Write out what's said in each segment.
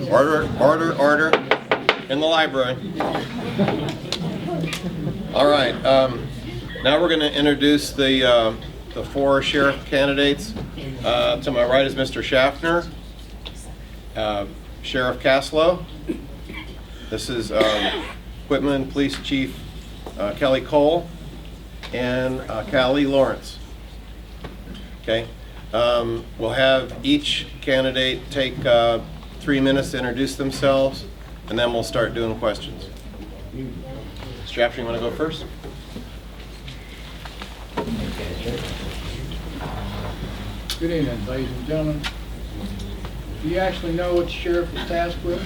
Order, order, order in the library. All right, now we're going to introduce the four sheriff candidates. To my right is Mr. Schaffner, Sheriff Castloo. This is Quitman Police Chief Kelly Cole and Callie Lawrence. Okay, we'll have each candidate take 3 minutes to introduce themselves, and then we'll start doing questions. Schaffner, you want to go first? Good evening, ladies and gentlemen. Do you actually know what the sheriff is tasked with?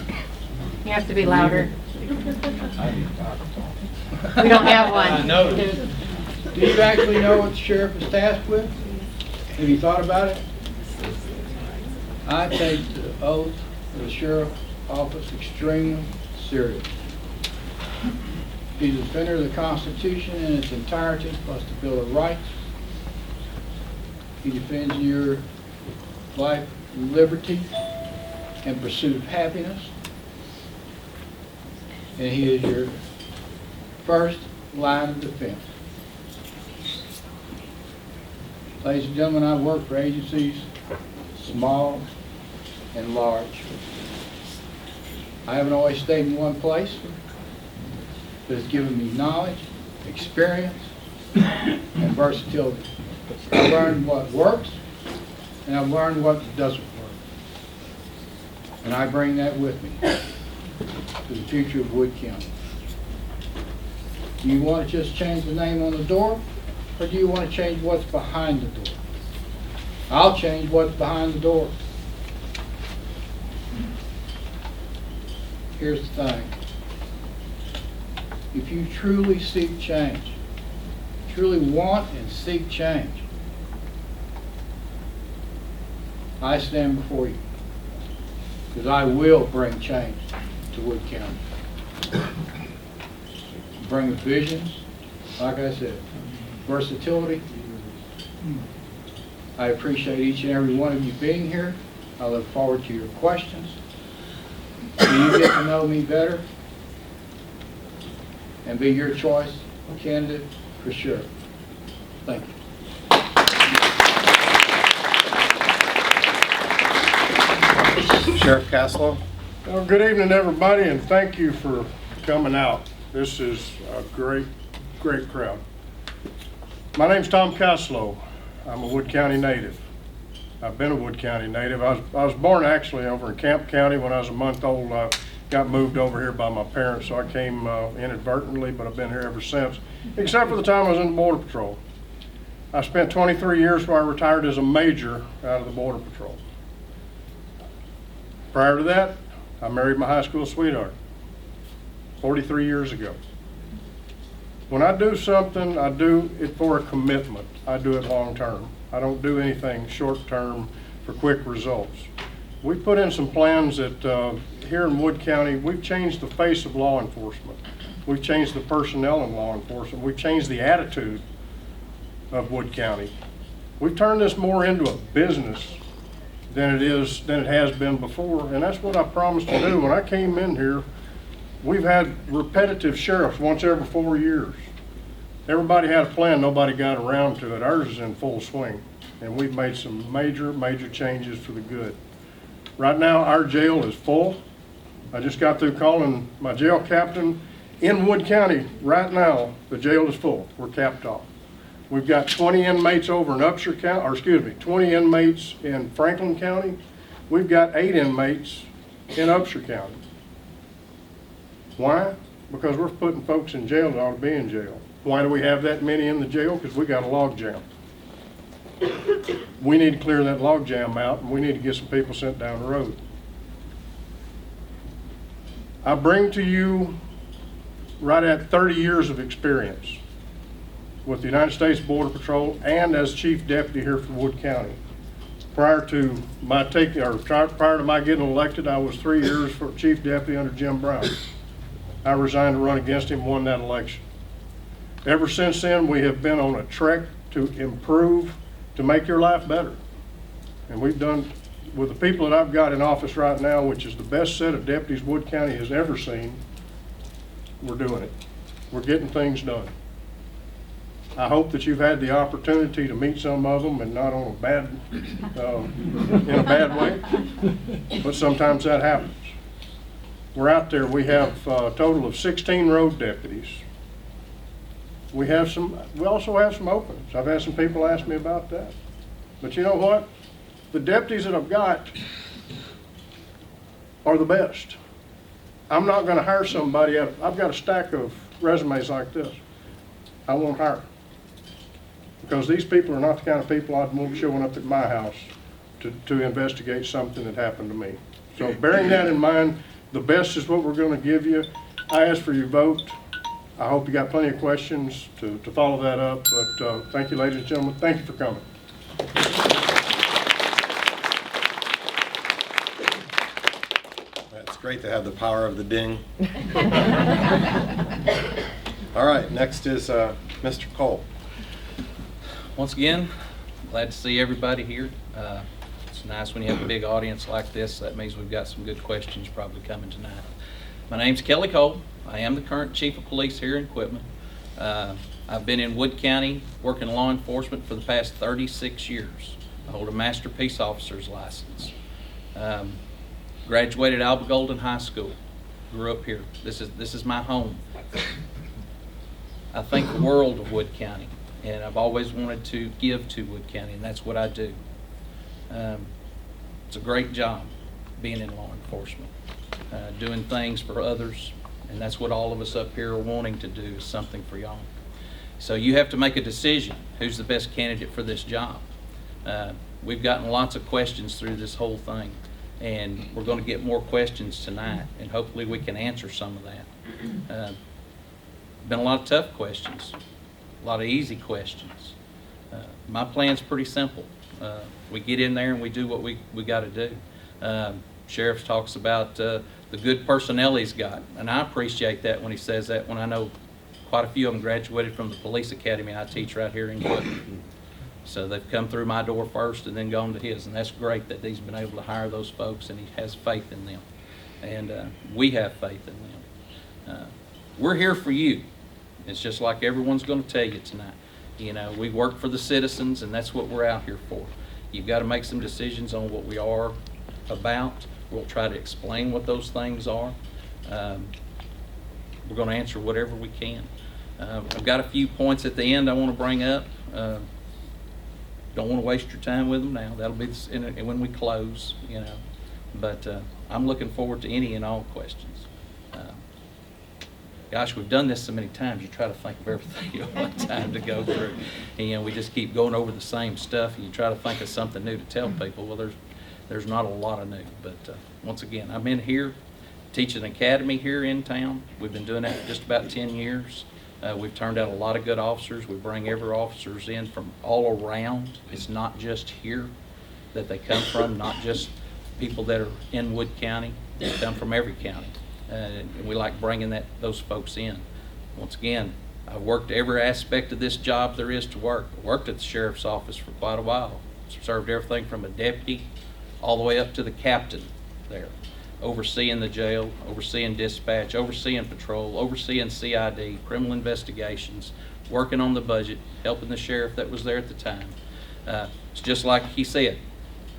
You have to be louder. We don't have one. Do you actually know what the sheriff is tasked with? Have you thought about it? I take the oath of the sheriff's office extremely serious. He's a defender of the Constitution in its entirety, plus the Bill of Rights. He defends your life, liberty, and pursuit of happiness. And he is your first line of defense. Ladies and gentlemen, I've worked for agencies, small and large. I haven't always stayed in one place, but it's given me knowledge, experience, and versatility. I've learned what works, and I've learned what doesn't work. And I bring that with me to the future of Wood County. Do you want to just change the name on the door, or do you want to change what's behind the door? I'll change what's behind the door. Here's the thing. If you truly seek change, truly want and seek change, I stand before you, because I will bring change to Wood County. Bring visions, like I said, versatility. I appreciate each and every one of you being here. I look forward to your questions. So you get to know me better and be your choice candidate for sure. Thank you. Sheriff Castloo. Well, good evening, everybody, and thank you for coming out. This is a great crowd. My name's Tom Castloo. I'm a Wood County native. I've been a Wood County native. I was born actually over in Camp County. When I was a month old, I got moved over here by my parents, so I came inadvertently, but I've been here ever since, except for the time I was in the Border Patrol. I spent 23 years where I retired as a major out of the Border Patrol. Prior to that, I married my high school sweetheart 43 years ago. When I do something, I do it for a commitment. I do it long term. I don't do anything short term for quick results. We put in some plans that here in Wood County, we've changed the face of law enforcement. We've changed the personnel in law enforcement. We've changed the attitude of Wood County. We've turned this more into a business than it has been before, and that's what I promised to do. When I came in here, we've had repetitive sheriffs once every 4 years. Everybody had a plan, nobody got around to it. Ours is in full swing, and we've made some major changes for the good. Right now, our jail is full. I just got through calling my jail captain in Wood County. Right now, the jail is full. We're capped off. We've got 20 inmates over in Upshur County, or excuse me, 20 inmates in Franklin County. We've got 8 inmates in Upshur County. Why? Because we're putting folks in jail that ought to be in jail. Why do we have that many in the jail? Because we got a log jam. We need to clear that log jam out, and we need to get some people sent down the road. I bring to you right at 30 years of experience with the United States Border Patrol and as Chief Deputy here for Wood County. Prior to my getting elected, I was 3 years for Chief Deputy under Jim Brown. I resigned to run against him, won that election. Ever since then, we have been on a trek to improve, to make your life better. And we've done with the people that I've got in office right now, which is the best set of deputies Wood County has ever seen, we're doing it. We're getting things done. I hope that you've had the opportunity to meet some of them, and not on a bad, in a bad way, but sometimes that happens. We're out there, we have a total of 16 road deputies. We also have some openings. I've had some people ask me about that. But you know what? The deputies that I've got are the best. I'm not gonna hire somebody I've got a stack of resumes like this. I won't hire. Because these people are not the kind of people I'd want showing up at my house to investigate something that happened to me. So bearing that in mind, the best is what we're gonna give you. I ask for your vote. I hope you got plenty of questions to follow that up, but thank you, ladies and gentlemen. Thank you for coming. It's great to have the power of the ding. All right, next is Mr. Cole. Once again, glad to see everybody here. It's nice when you have a big audience like this. That means we've got some good questions probably coming tonight. My name's Callie Cole. I am the current chief of police here in Quitman. I've been in Wood County working law enforcement for the past 36 years. I hold a master peace officer's license. Graduated Alba Golden High School. Grew up here. This is my home. I think the world of Wood County, and I've always wanted to give to Wood County, and that's what I do. It's a great job being in law enforcement, doing things for others, and that's what all of us up here are wanting to do, is something for y'all. So you have to make a decision, who's the best candidate for this job. We've gotten lots of questions through this whole thing, and we're going to get more questions tonight, and hopefully we can answer some of that. Been a lot of tough questions, a lot of easy questions. My plan's pretty simple. We get in there and we do what we got to do. Sheriff talks about the good personnel he's got, and I appreciate that when he says that, when I know quite a few of them graduated from the police academy I teach right here in Quitman. So they've come through my door first and then gone to his, and that's great that he's been able to hire those folks and he has faith in them. And we have faith in them. We're here for you. It's just like everyone's going to tell you tonight. You know, we work for the citizens, and that's what we're out here for. You've got to make some decisions on what we are about. We'll try to explain what those things are. We're going to answer whatever we can. I've got a few points at the end I want to bring up. Don't want to waste your time with them now. That'll be when we close, you know. But I'm looking forward to any and all questions. Gosh, we've done this so many times, you try to think of everything you want time to go through. And, you know, we just keep going over the same stuff, and you try to think of something new to tell people. Well, there's not a lot of new. But once again, I'm in here, teaching an academy here in town. We've been doing that for just about 10 years. We've turned out a lot of good officers. We bring every officers in from all around. It's not just here that they come from, not just people that are in Wood County. They come from every county. And we like bringing those folks in. Once again, I've worked every aspect of this job there is to work. I worked at the sheriff's office for quite a while. Served everything from a deputy all the way up to the captain there. Overseeing the jail, overseeing dispatch, overseeing patrol, overseeing CID, criminal investigations, working on the budget, helping the sheriff that was there at the time. It's just like he said,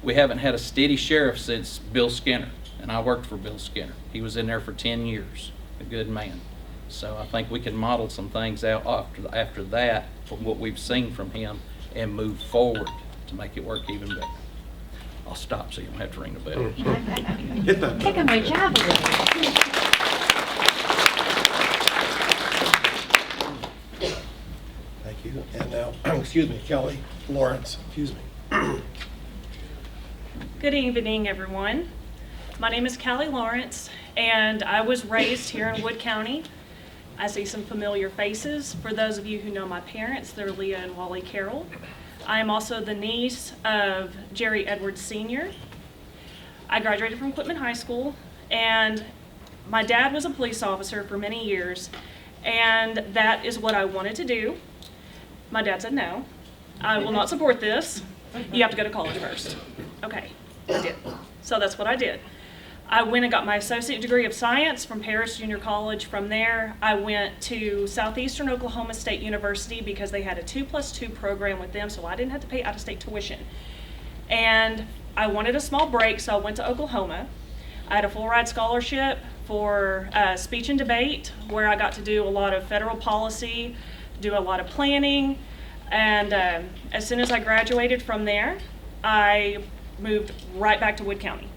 we haven't had a steady sheriff since Bill Skinner. And I worked for Bill Skinner. He was in there for 10 years, a good man. So I think we can model some things out after that from what we've seen from him and move forward to make it work even better. I'll stop so you don't have to ring the bell. Hit that. Taking my job away. Thank you. And now, excuse me, Kelly Lawrence, excuse me. Good evening, everyone. My name is Callie Lawrence, and I was raised here in Wood County. I see some familiar faces. For those of you who know my parents, they're Leah and Wally Carroll. I am also the niece of Jerry Edwards Sr. I graduated from Quitman High School, and my dad was a police officer for many years, and that is what I wanted to do. My dad said, no, I will not support this. You have to go to college first. Okay. I did. So that's what I did. I went and got my associate degree of science from Paris Junior College. From there, I went to Southeastern Oklahoma State University because they had a 2+2 program with them, so I didn't have to pay out-of-state tuition. And I wanted a small break, so I went to Oklahoma. I had a full ride scholarship for speech and debate, where I got to do a lot of federal policy, do a lot of planning. And as soon as I graduated from there, I moved right back to Wood County.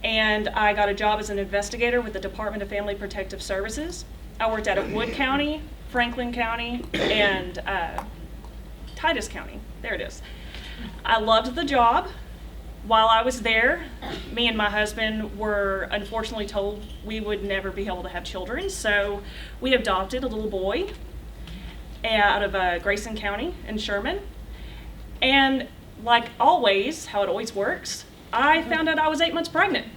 And I got a job as an investigator with the Department of Family Protective Services. I worked out of Wood County, Franklin County, and Titus County. There it is. I loved the job. While I was there, me and my husband were unfortunately told we would never be able to have children, so we adopted a little boy out of Grayson County in Sherman. And like always, how it always works, I found out I was 8 months pregnant.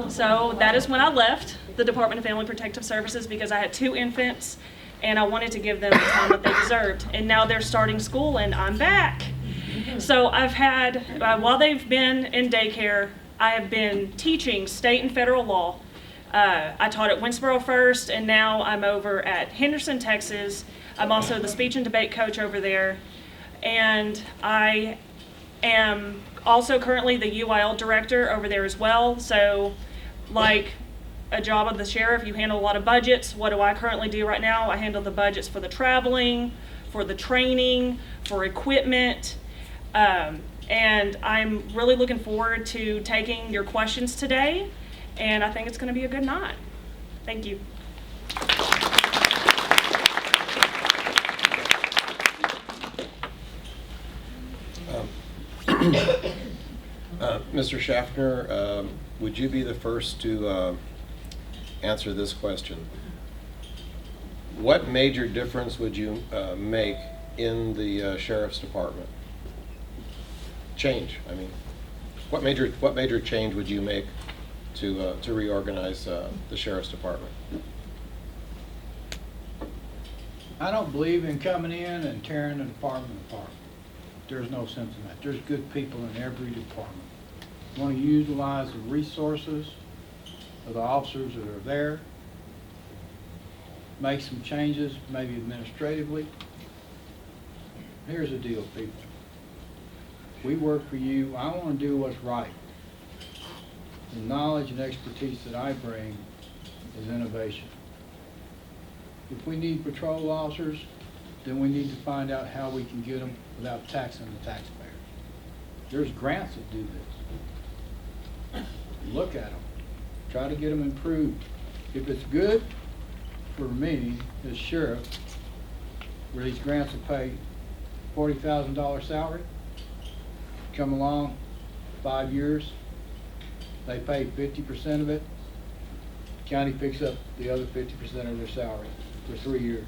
So that is when I left the Department of Family Protective Services, because I had 2 infants and I wanted to give them the time that they deserved. And now they're starting school and I'm back. So I've had, while they've been in daycare, I have been teaching state and federal law. I taught at Winsboro first, and now I'm over at Henderson, Texas. I'm also the speech and debate coach over there. And I am also currently the UIL director over there as well. So like a job of the sheriff, you handle a lot of budgets. What do I currently do right now? I handle the budgets for the traveling, for the training, for equipment. And I'm really looking forward to taking your questions today. And I think it's going to be a good night. Thank you. Mr. Schaffner, would you be the first to answer this question? What major difference would you make in the sheriff's department? Change, I mean. What major change would you make to reorganize the sheriff's department? I don't believe in coming in and tearing the department apart. There's no sense in that. There's good people in every department. You want to utilize the resources of the officers that are there, make some changes, maybe administratively. Here's the deal, people. We work for you. I want to do what's right. The knowledge and expertise that I bring is innovation. If we need patrol officers, then we need to find out how we can get them without taxing the taxpayers. There's grants that do this. Look at them. Try to get them improved. If it's good for me as sheriff, where these grants will pay $40,000 salary, come along 5 years, they pay 50% of it, county picks up the other 50% of their salary for 3 years.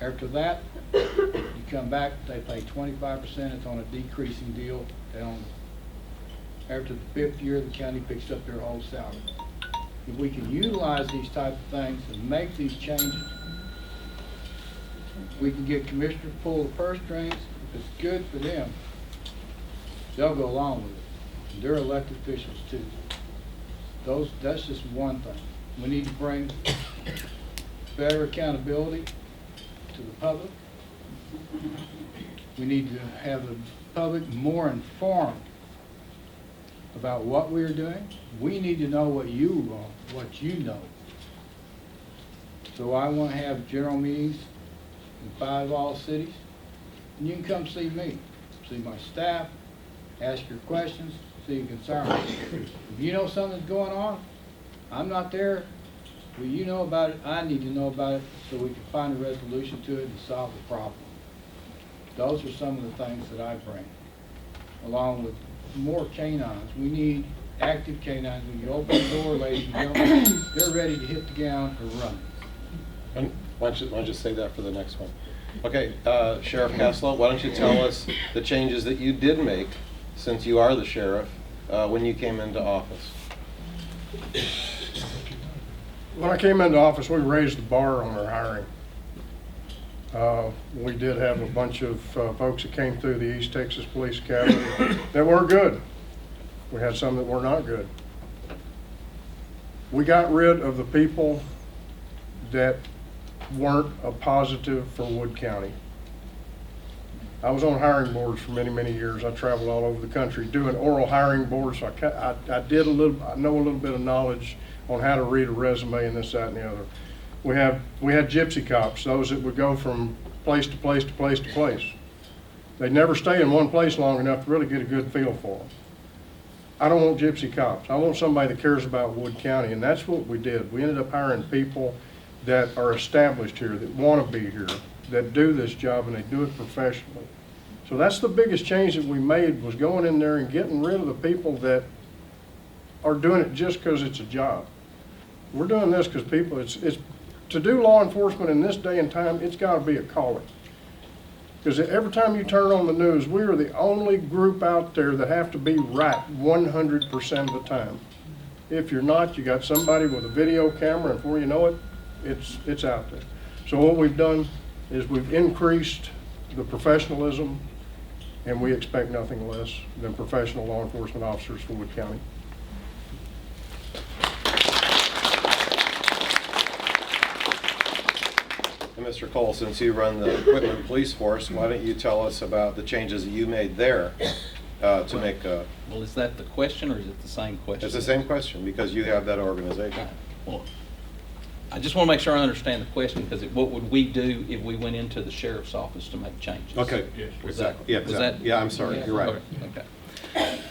After that, you come back, they pay 25%, it's on a decreasing deal. After the 5th year, the county picks up their whole salary. If we can utilize these type of things and make these changes, we can get commissioners to pull the purse strings. If it's good for them, they'll go along with it. And they're elected officials too. That's just one thing. We need to bring better accountability to the public. We need to have the public more informed about what we're doing. We need to know what you know. So I want to have general meetings in 5 all cities, and you can come see me, see my staff, ask your questions, see your concerns. If you know something's going on, I'm not there. Well, you know about it, I need to know about it, so we can find a resolution to it and solve the problem. Those are some of the things that I bring, along with more canines. We need active canines. When you open the door, ladies and gentlemen, they're ready to hit the ground or run. And why don't you save that for the next one? Okay, Sheriff Castloo, why don't you tell us the changes that you did make since you are the sheriff when you came into office? When I came into office, we raised the bar on our hiring. We did have a bunch of folks that came through the East Texas Police Academy that weren't good. We had some that were not good. We got rid of the people that weren't a positive for Wood County. I was on hiring boards for many, many years. I traveled all over the country doing oral hiring boards. So I know a little bit of knowledge on how to read a resume and this, that, and the other. We had gypsy cops, those that would go from place to place to place to place. They'd never stay in one place long enough to really get a good feel for them. I don't want gypsy cops. I want somebody that cares about Wood County, and that's what we did. We ended up hiring people that are established here, that want to be here, that do this job, and they do it professionally. So that's the biggest change that we made, was going in there and getting rid of the people that are doing it just because it's a job. We're doing this because people, it's to do law enforcement in this day and time, it's got to be a calling. Because every time you turn on the news, we are the only group out there that have to be right 100% of the time. If you're not, you got somebody with a video camera, and before you know it, it's out there. So what we've done is we've increased the professionalism, and we expect nothing less than professional law enforcement officers for Wood County. And Mr. Cole, since you run the Quitman Police Force, why don't you tell us about the changes that you made there to make a... Well, is that the question, or is it the same question? It's the same question, because you have that organization. Well, I just want to make sure I understand the question, because what would we do if we went into the sheriff's office to make changes? Okay, Was that- exactly. Yeah, was exactly. that- Yeah, I'm sorry, you're right. Okay.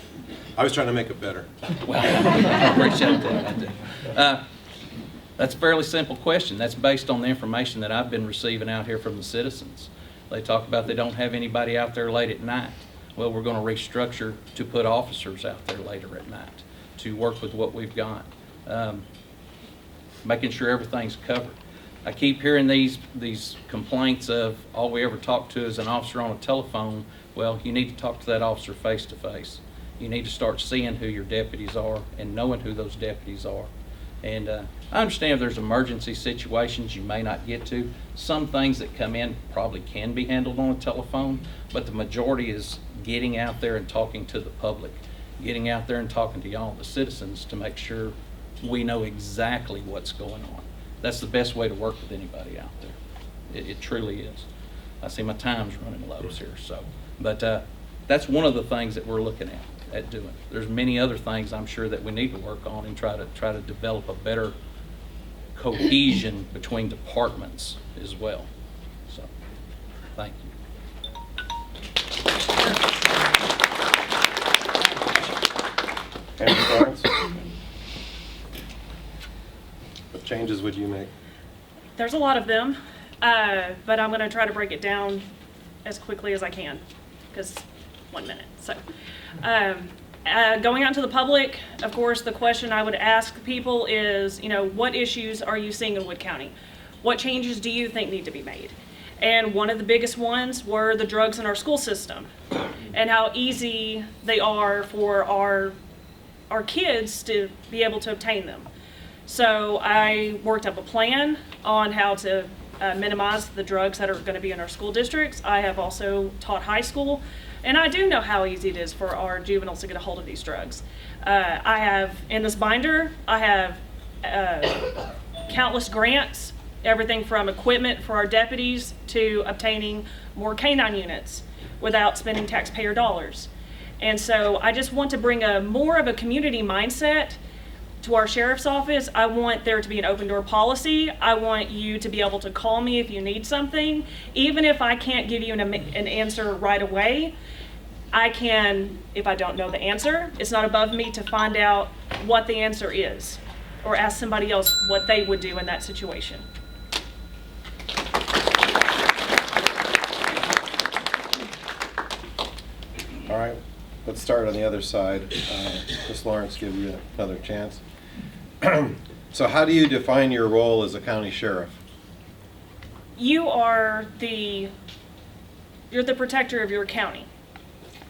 I was trying to make it better. Well, I appreciate that. I do. That's a fairly simple question. That's based on the information that I've been receiving out here from the citizens. They talk about they don't have anybody out there late at night. Well, we're going to restructure to put officers out there later at night to work with what we've got, making sure everything's covered. I keep hearing these complaints of all we ever talk to is an officer on a telephone. Well, you need to talk to that officer face to face. You need to start seeing who your deputies are and knowing who those deputies are. And I understand if there's emergency situations you may not get to. Some things that come in probably can be handled on a telephone, but the majority is getting out there and talking to the public, getting out there and talking to y'all, the citizens, to make sure we know exactly what's going on. That's the best way to work with anybody out there. It truly is. I see my time's running low here, so. But that's one of the things that we're looking at doing. There's many other things I'm sure that we need to work on and try to develop a better cohesion between departments as well. So, thank you. And Florence? What changes would you make? There's a lot of them, but I'm going to try to break it down as quickly as I can, because 1 minute. So, going out to the public, of course, the question I would ask people is, what issues are you seeing in Wood County? What changes do you think need to be made? And one of the biggest ones were the drugs in our school system and how easy they are for our kids to be able to obtain them. So I worked up a plan on how to minimize the drugs that are going to be in our school districts. I have also taught high school, and I do know how easy it is for our juveniles to get a hold of these drugs. I have, in this binder, I have countless grants, everything from equipment for our deputies to obtaining more canine units without spending taxpayer dollars. And so I just want to bring more of a community mindset to our sheriff's office. I want there to be an open door policy. I want you to be able to call me if you need something. Even if I can't give you an answer right away, I can, if I don't know the answer, it's not above me to find out what the answer is or ask somebody else what they would do in that situation. All right, let's start on the other side. Ms. Lawrence, give you another chance. So how do you define your role as a county sheriff? You're the protector of your county.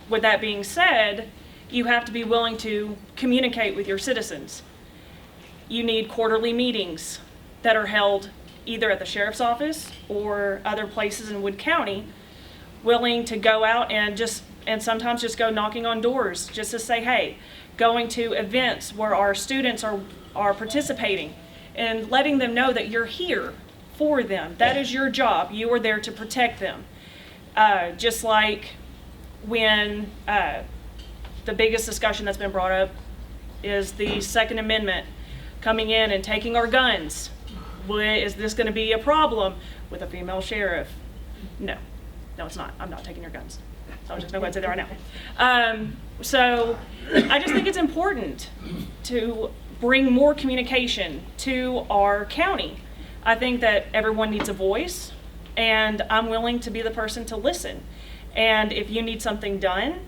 With that being said, you have to be willing to communicate with your citizens. You need quarterly meetings that are held either at the sheriff's office or other places in Wood County, willing to go out and sometimes just go knocking on doors just to say, hey, going to events where our students are participating and letting them know that you're here for them. That is your job. You are there to protect them. Just like when the biggest discussion that's been brought up is the Second Amendment coming in and taking our guns. Is this going to be a problem with a female sheriff? No, it's not. I'm not taking your guns. I'm just going to say that right now. So I just think it's important to bring more communication to our county. I think that everyone needs a voice, and I'm willing to be the person to listen. And if you need something done,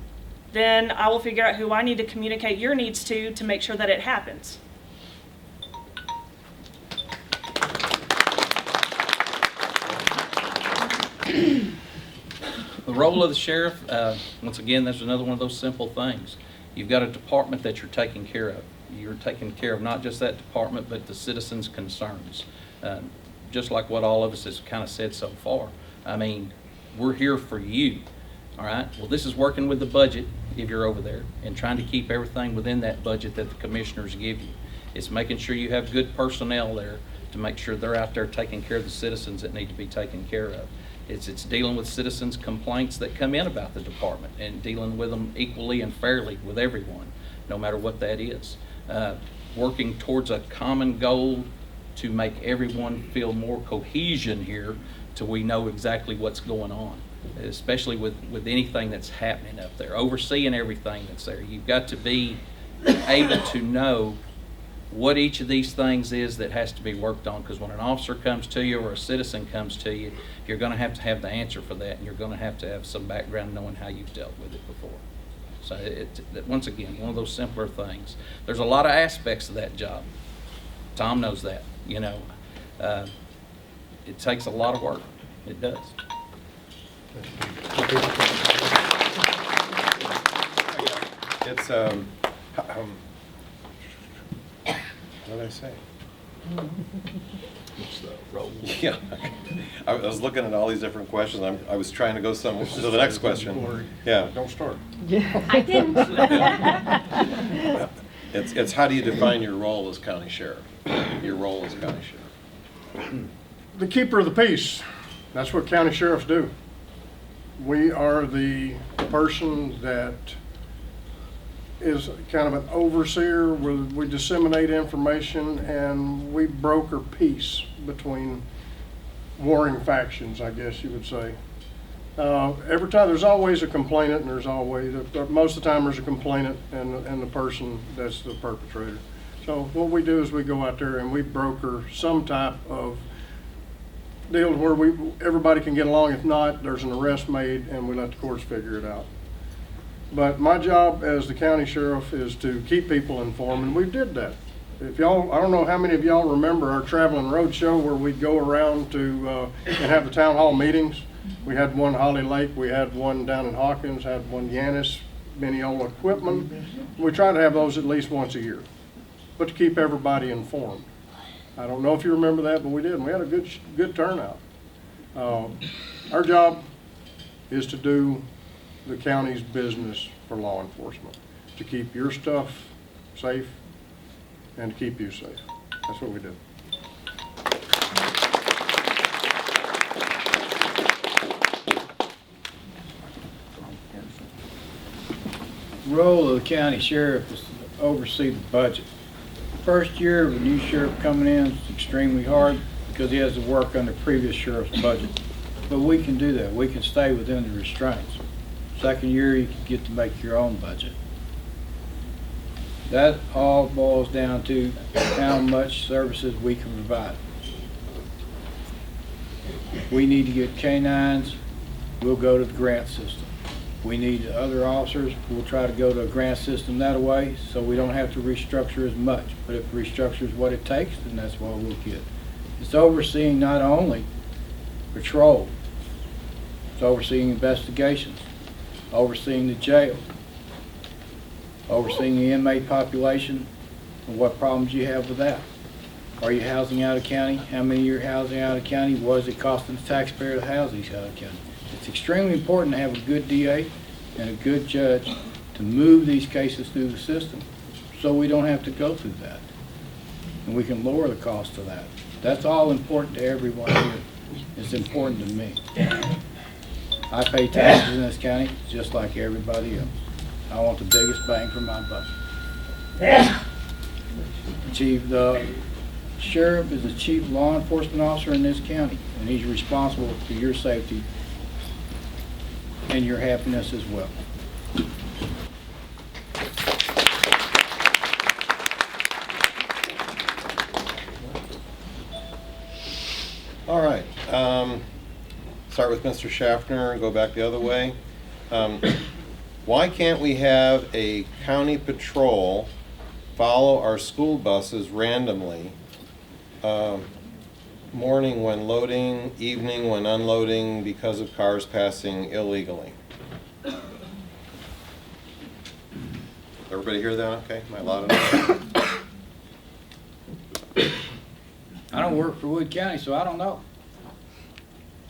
then I will figure out who I need to communicate your needs to make sure that it happens. The role of the sheriff, once again, that's another one of those simple things. You've got a department that you're taking care of. You're taking care of not just that department, but the citizens' concerns. Just like what all of us has kind of said so far. I mean, we're here for you, all right? Well, this is working with the budget, if you're over there, and trying to keep everything within that budget that the commissioners give you. It's making sure you have good personnel there to make sure they're out there taking care of the citizens that need to be taken care of. It's dealing with citizens' complaints that come in about the department and dealing with them equally and fairly with everyone, no matter what that is. Working towards a common goal to make everyone feel more cohesion here till we know exactly what's going on, especially with anything that's happening up there, overseeing everything that's there. You've got to be able to know what each of these things is that has to be worked on, because when an officer comes to you or a citizen comes to you, you're going to have the answer for that, and you're going to have some background knowing how you've dealt with it before. So once again, one of those simpler things. There's a lot of aspects of that job. Tom knows that, you know. It takes a lot of work. It does. It's, what did I say? It's the role. Yeah, I was looking at all these different questions. I was trying to go to the next question. Yeah. Don't start. I didn't. It's how do you define your role as county sheriff? Your role as county sheriff. The keeper of the peace. That's what county sheriffs do. We are the person that is kind of an overseer, where we disseminate information and we broker peace between warring factions, I guess you would say. Every time, there's always a complainant, and there's always, most of the time there's a complainant and the person that's the perpetrator. So what we do is we go out there and we broker some type of deal where everybody can get along. If not, there's an arrest made and we let the courts figure it out. But my job as the county sheriff is to keep people informed, and we did that. If y'all, I don't know how many of y'all remember our traveling road show where we'd go around to and have the town hall meetings. We had one Holly Lake, we had one down in Hawkins, had one Yanis, Mineola, Quitman. We try to have those at least once a year, but to keep everybody informed. I don't know if you remember that, but we did, and we had a good turnout. Our job is to do the county's business for law enforcement, to keep your stuff safe and to keep you safe. That's what we do. The role of the county sheriff is to oversee the budget. First year of a new sheriff coming in is extremely hard because he has to work on the previous sheriff's budget. But we can do that. We can stay within the restraints. Second year, you can get to make your own budget. That all boils down to how much services we can provide. If we need to get canines, we'll go to the grant system. We need other officers, we'll try to go to a grant system that way so we don't have to restructure as much. But if restructure is what it takes, then that's what we'll get. It's overseeing not only patrol, it's overseeing investigations, overseeing the jail, overseeing the inmate population and what problems you have with that. Are you housing out of county? How many you're housing out of county? What is it costing the taxpayer to house these out of county? It's extremely important to have a good DA and a good judge to move these cases through the system so we don't have to go through that. And we can lower the cost of that. That's all important to everyone here. It's important to me. I pay taxes in this county just like everybody else. I want the biggest bang for my buck. Chief, the sheriff is the chief law enforcement officer in this county, and he's responsible for your safety and your happiness as well. All right. Start with Mr. Schaffner and go back the other way. Why can't we have a county patrol follow our school buses randomly, morning when loading, evening when unloading because of cars passing illegally? Everybody hear that? Okay, am I loud enough? I don't work for Wood County, so I don't know.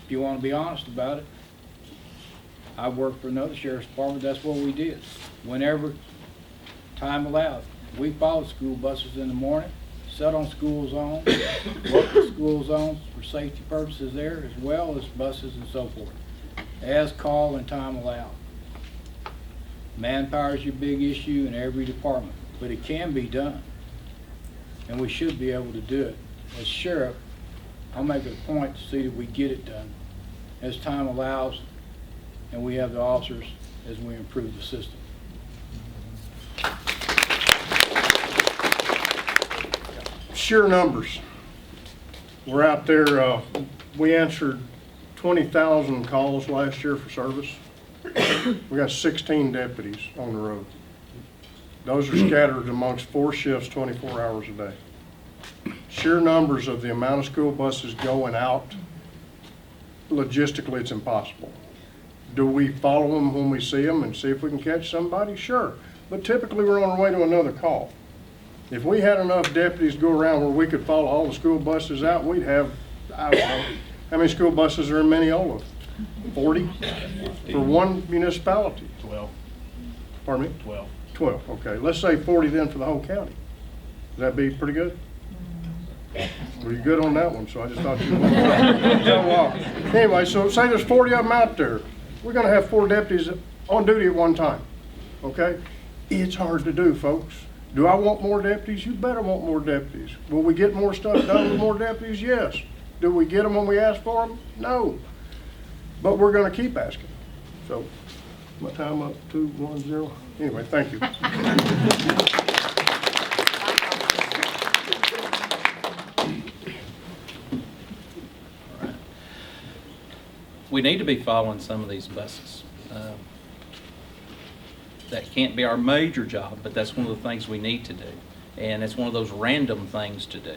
If you want to be honest about it, I worked for another sheriff's department, that's what we did. Whenever time allowed, we followed school buses in the morning, sat on school zones, worked the school zones for safety purposes there, as well as buses and so forth, as call and time allowed. Manpower is your big issue in every department, but it can be done, and we should be able to do it. As sheriff, I'll make it a point to see that we get it done as time allows, and we have the officers as we improve the system. Sheer numbers. We're out there, we answered 20,000 calls last year for service. We got 16 deputies on the road. Those are scattered amongst 4 shifts, 24 hours a day. Sheer numbers of the amount of school buses going out, logistically it's impossible. Do we follow them when we see them and see if we can catch somebody? Sure. But typically we're on our way to another call. If we had enough deputies to go around where we could follow all the school buses out, we'd have, I don't know, how many school buses are in Mineola? 40 for one municipality? 12. Pardon me? 12. 12, okay. Let's say 40 then for the whole county. Would that be pretty good? Well, you're good on that one, so I just thought you would. Anyway, so say there's 40 of them out there. We're going to have 4 deputies on duty at one time, okay? It's hard to do, folks. Do I want more deputies? You better want more deputies. Will we get more stuff done with more deputies? Yes. Do we get them when we ask for them? No. But we're going to keep asking. So, my time up, 2-1-0. Anyway, thank you. We need to be following some of these buses. That can't be our major job, but that's one of the things we need to do. And it's one of those random things to do.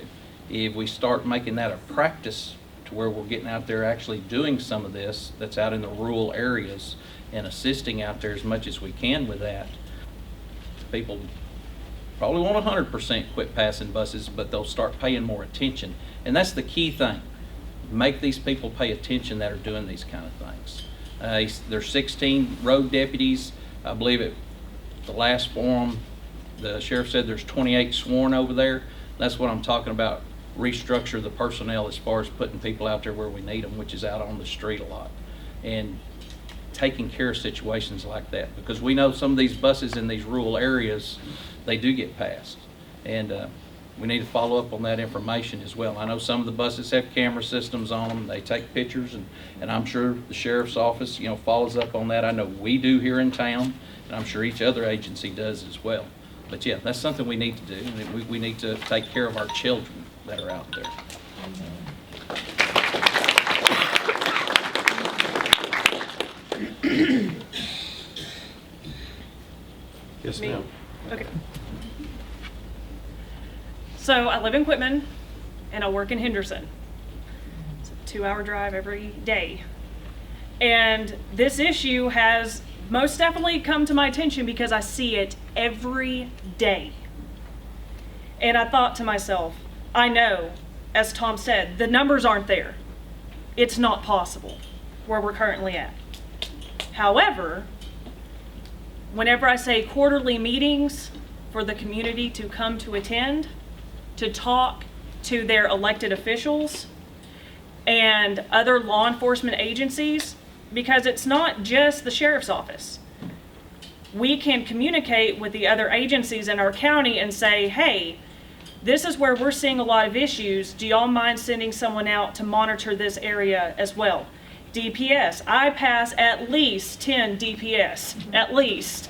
If we start making that a practice to where we're getting out there actually doing some of this that's out in the rural areas and assisting out there as much as we can with that, people probably won't 100% quit passing buses, but they'll start paying more attention. And that's the key thing. Make these people pay attention that are doing these kind of things. There's 16 road deputies. I believe at the last forum, the sheriff said there's 28 sworn over there. That's what I'm talking about, restructure the personnel as far as putting people out there where we need them, which is out on the street a lot. And taking care of situations like that, because we know some of these buses in these rural areas, they do get passed. And we need to follow up on that information as well. I know some of the buses have camera systems on them. They take pictures, and I'm sure the sheriff's office, follows up on that. I know we do here in town, and I'm sure each other agency does as well. But yeah, that's something we need to do. And we need to take care of our children that are out there. Yes, Me? ma'am. Okay. So I live in Quitman and I work in Henderson. It's a 2-hour drive every day. And this issue has most definitely come to my attention because I see it every day. And I thought to myself, I know, as Tom said, the numbers aren't there. It's not possible where we're currently at. However, whenever I say quarterly meetings for the community to come to attend, to talk to their elected officials and other law enforcement agencies, because it's not just the sheriff's office. We can communicate with the other agencies in our county and say, hey, this is where we're seeing a lot of issues. Do y'all mind sending someone out to monitor this area as well? DPS, I pass at least 10 DPS, at least,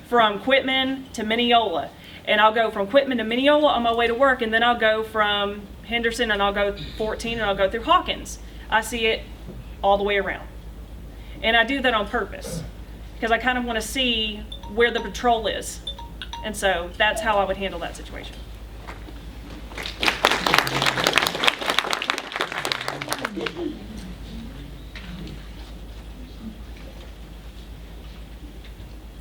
from Quitman to Mineola. And I'll go from Quitman to Mineola on my way to work, and then I'll go from Henderson and I'll go 14 and I'll go through Hawkins. I see it all the way around. And I do that on purpose because I kind of want to see where the patrol is. And so that's how I would handle that situation.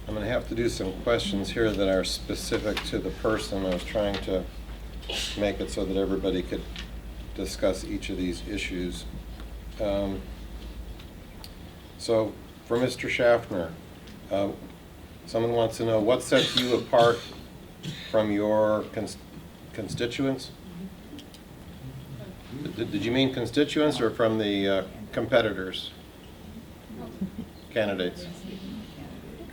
I'm going to have to do some questions here that are specific to the person. I was trying to make it so that everybody could discuss each of these issues. So for Mr. Schaffner, someone wants to know what sets you apart from your constituents? Did you mean constituents or from the competitors, candidates?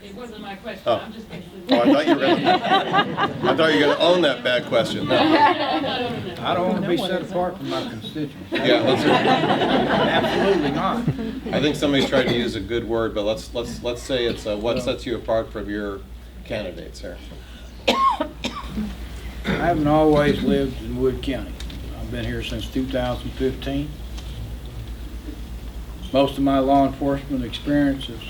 It wasn't my question. Oh. I'm just basically. Oh, I thought you were going to own that bad question. No. I don't want to be set apart from my constituents. Yeah, Absolutely not. I think somebody's tried to use a good word, but let's say it's what sets you apart from your candidates here. I haven't always lived in Wood County. I've been here since 2015. Most of my law enforcement experience is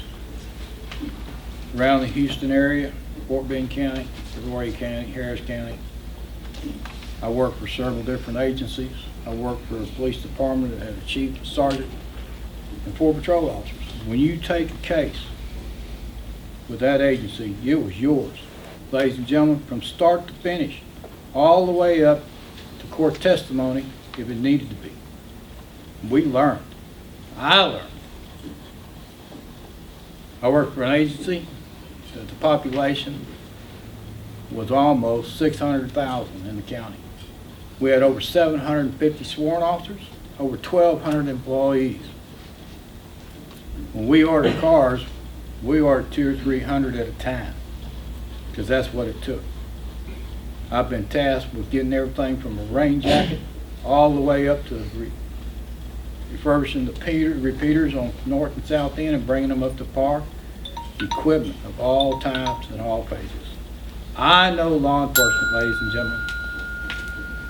around the Houston area, Fort Bend County, Peoria County, Harris County. I work for several different agencies. I work for a police department that had a chief, a sergeant, and 4 patrol officers. When you take a case with that agency, it was yours. Ladies and gentlemen, from start to finish, all the way up to court testimony if it needed to be. We learned. I learned. I worked for an agency that the population was almost 600,000 in the county. We had over 750 sworn officers, over 1,200 employees. When we ordered cars, we ordered 200 or 300 at a time, because that's what it took. I've been tasked with getting everything from a rain jacket all the way up to refurbishing the repeaters on north and south end and bringing them up to par. Equipment of all types and all phases. I know law enforcement, ladies and gentlemen.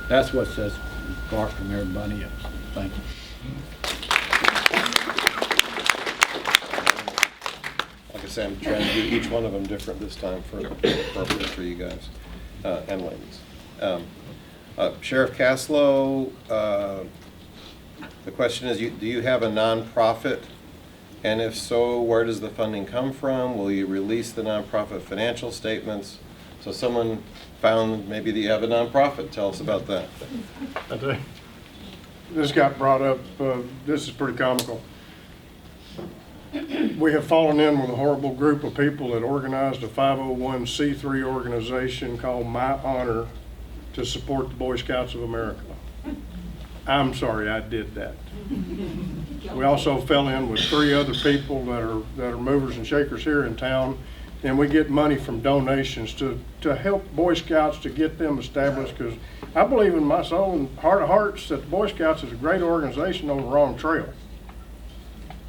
That's what sets me apart from everybody else. Thank you. Like I said, I'm trying to do each one of them different this time for appropriate for you guys and ladies. Sheriff Castloo, the question is, do you have a nonprofit? And if so, where does the funding come from? Will you release the nonprofit financial statements? So someone found maybe that you have a nonprofit. Tell us about that. This got brought up, this is pretty comical. We have fallen in with a horrible group of people that organized a 501c3 organization called My Honor to support the Boy Scouts of America. I'm sorry I did that. We also fell in with 3 other people that are movers and shakers here in town, and we get money from donations to help Boy Scouts to get them established, because I believe in my soul and heart of hearts that the Boy Scouts is a great organization on the wrong trail.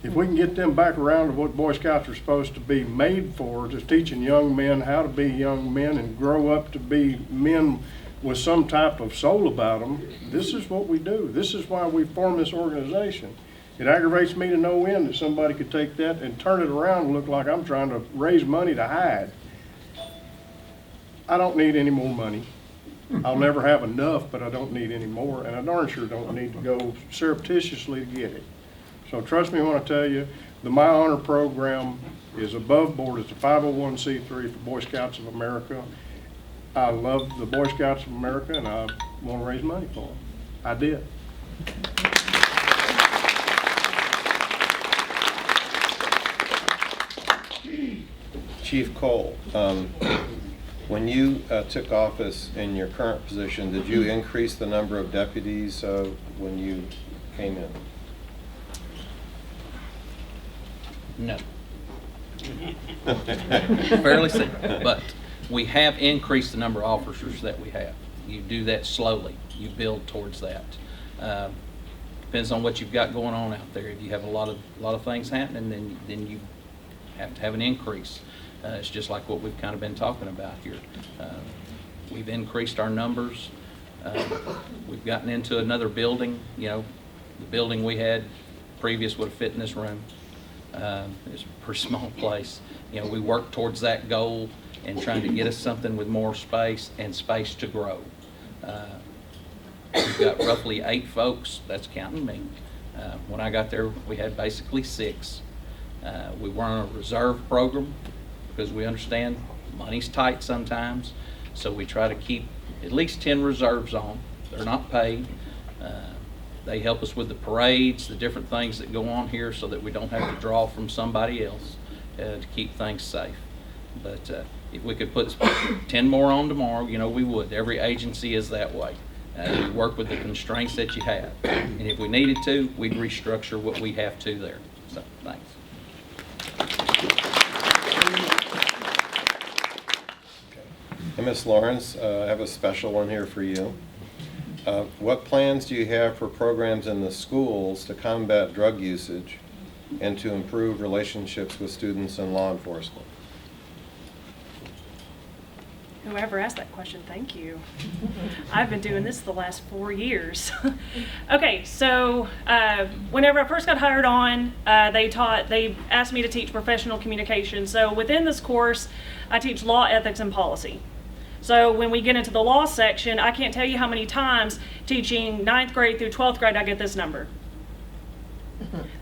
If we can get them back around to what Boy Scouts are supposed to be made for, just teaching young men how to be young men and grow up to be men with some type of soul about them, this is what we do. This is why we form this organization. It aggravates me to no end that somebody could take that and turn it around and look like I'm trying to raise money to hide. I don't need any more money. I'll never have enough, but I don't need any more, and I darn sure don't need to go surreptitiously to get it. So trust me when I tell you, the My Honor program is above board. It's a 501c3 for Boy Scouts of America. I love the Boy Scouts of America, and want to raise money for them. I did. Chief Cole, when you took office in your current position, did you increase the number of deputies when you came in? No. Fairly simple, but we have increased the number of officers that we have. You do that slowly. You build towards that. Depends on what you've got going on out there. If you have a lot of things happening, then you have to have an increase. It's just like what we've kind of been talking about here. We've increased our numbers. We've gotten into another building. You know, the building we had previous would have fit in this room. It's a pretty small place. You know, we work towards that goal and trying to get us something with more space and space to grow. We've got roughly 8 folks, that's counting me. When I got there, we had basically 6. We were on a reserve program because we understand money's tight sometimes. So we try to keep at least 10 reserves on. They're not paid. They help us with the parades, the different things that go on here so that we don't have to draw from somebody else to keep things safe. But if we could put 10 more on tomorrow, you know, we would. Every agency is that way. We work with the constraints that you have. And if we needed to, we'd restructure what we have to there. So, thanks. And Ms. Lawrence, I have a special one here for you. What plans do you have for programs in the schools to combat drug usage and to improve relationships with students and law enforcement? Whoever asked that question, thank you. I've been doing this the last 4 years. Okay, so whenever I first got hired on, they asked me to teach professional communication. So within this course, I teach law, ethics, and policy. So when we get into the law section, I can't tell you how many times teaching 9th grade through 12th grade, I get this number.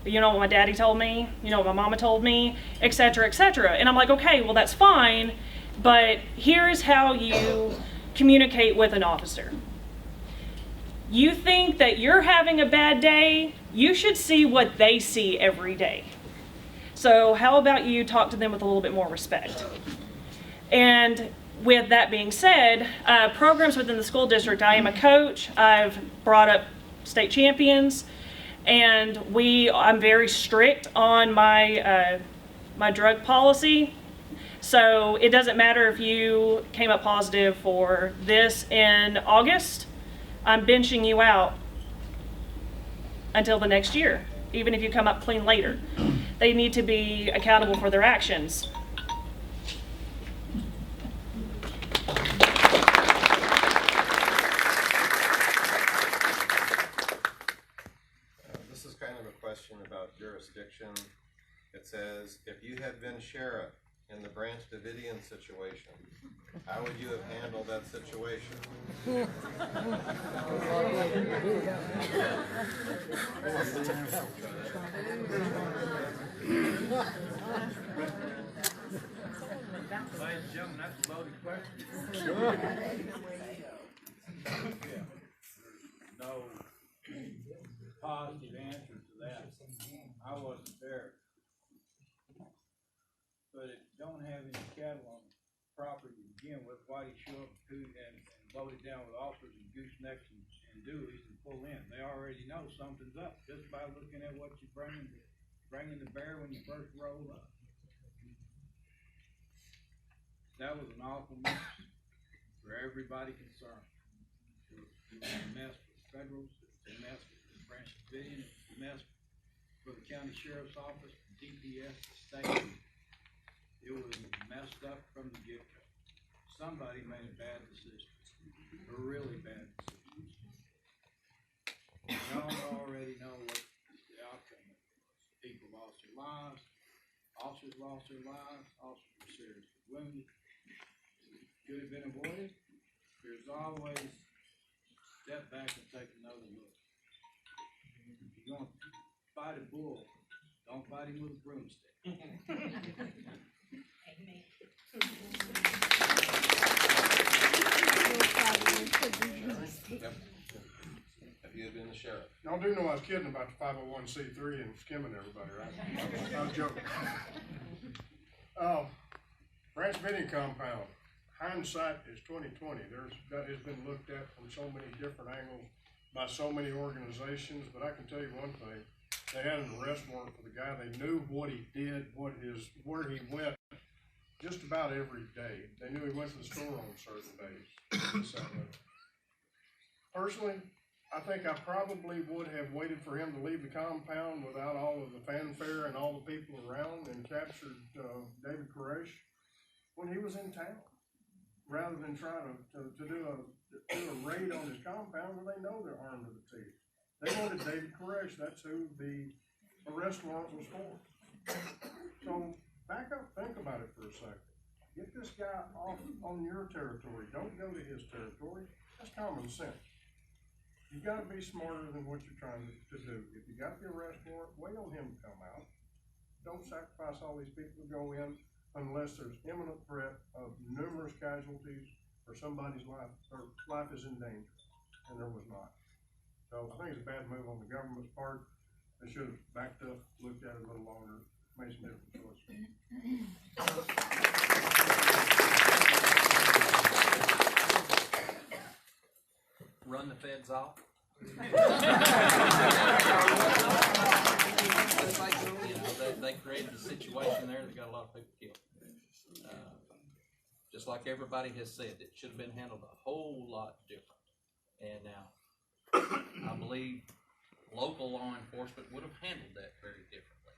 You know what my daddy told me, you know what my mama told me, et cetera, et cetera. And I'm like, okay, well that's fine, but here's how you communicate with an officer. You think that you're having a bad day, you should see what they see every day. So how about you talk to them with a little bit more respect? And with that being said, programs within the school district, I am a coach. I've brought up state champions, and I'm very strict on my my drug policy. So it doesn't matter if you came up positive for this in August, I'm benching you out until the next year, even if you come up clean later. They need to be accountable for their actions. This is kind of a question about jurisdiction. It says, if you had been sheriff in the Branch Davidian situation, how would you have handled that situation? Ladies and gentlemen, that's a loaded question. No positive answer to that. I wasn't there. But if you don't have any cattle on the property to begin with, why do you show up and load it down with officers and goosenecks and doolies and pull in? They already know something's up just by looking at what you're bringing to bear when you first roll up. That was an awful mess for everybody concerned. It was a mess for the Federals, it was a mess for the Branch Davidian, it was a mess for the county sheriff's office, the DPS, the state. It was messed up from the get-go. Somebody made a bad decision, a really bad decision. Y'all already know what the outcome was. People lost their lives, officers lost their lives, officers were seriously wounded. Could have been avoided. There's always step back and take another look. If you're going to fight a bull, don't fight him with a broomstick. Yep. Have you been the sheriff? Y'all do know I was kidding about the 501c3 and skimming everybody, right? I was joking. Branch Vending Compound. Hindsight is 2020. That has been looked at from so many different angles by so many organizations, but I can tell you one thing. They had an arrest warrant for the guy. They knew what he did, where he went just about every day. They knew he went to the store on certain days. Personally, I think I probably would have waited for him to leave the compound without all of the fanfare and all the people around and captured David Koresh when he was in town, rather than try to do a raid on his compound where they know they're armed to the teeth. They wanted David Koresh. That's who the arrest warrant was for. So back up, think about it for a second. Get this guy off on your territory. Don't go to his territory. That's common sense. You gotta be smarter than what you're trying to do. If you got the arrest warrant, wait on him to come out. Don't sacrifice all these people to go in unless there's imminent threat of numerous casualties or somebody's life, or life is in danger, and there was not. So I think it's a bad move on the government's part. They should have backed up, looked at it a little longer, made some different choices. Run the feds off. They created a situation there that got a lot of people killed. Just like everybody has said, it should have been handled a whole lot different. And now, I believe local law enforcement would have handled that very differently.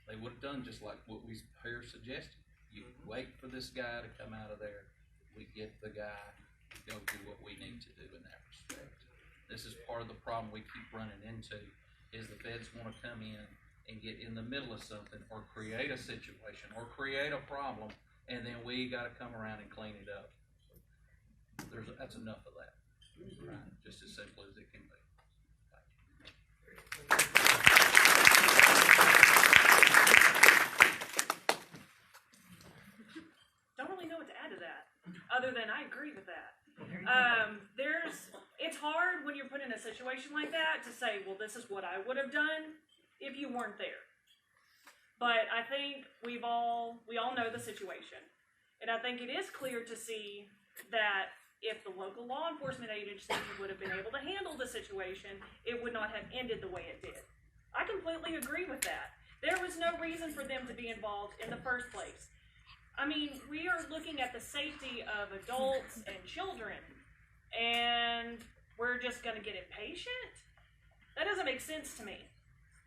They would have done just like what we here suggested. You wait for this guy to come out of there. We get the guy to go do what we need to do in that respect. This is part of the problem we keep running into, is the feds want to come in and get in the middle of something or create a situation or create a problem, and then we got to come around and clean it up. That's enough of that. Right? Just as simple as it can be. Don't really know what to add to that, other than I agree with that. It's hard when you're put in a situation like that to say, well, this is what I would have done if you weren't there. But I think we all know the situation. And I think it is clear to see that if the local law enforcement agency would have been able to handle the situation, it would not have ended the way it did. I completely agree with that. There was no reason for them to be involved in the first place. I mean, we are looking at the safety of adults and children, and we're just going to get impatient? That doesn't make sense to me.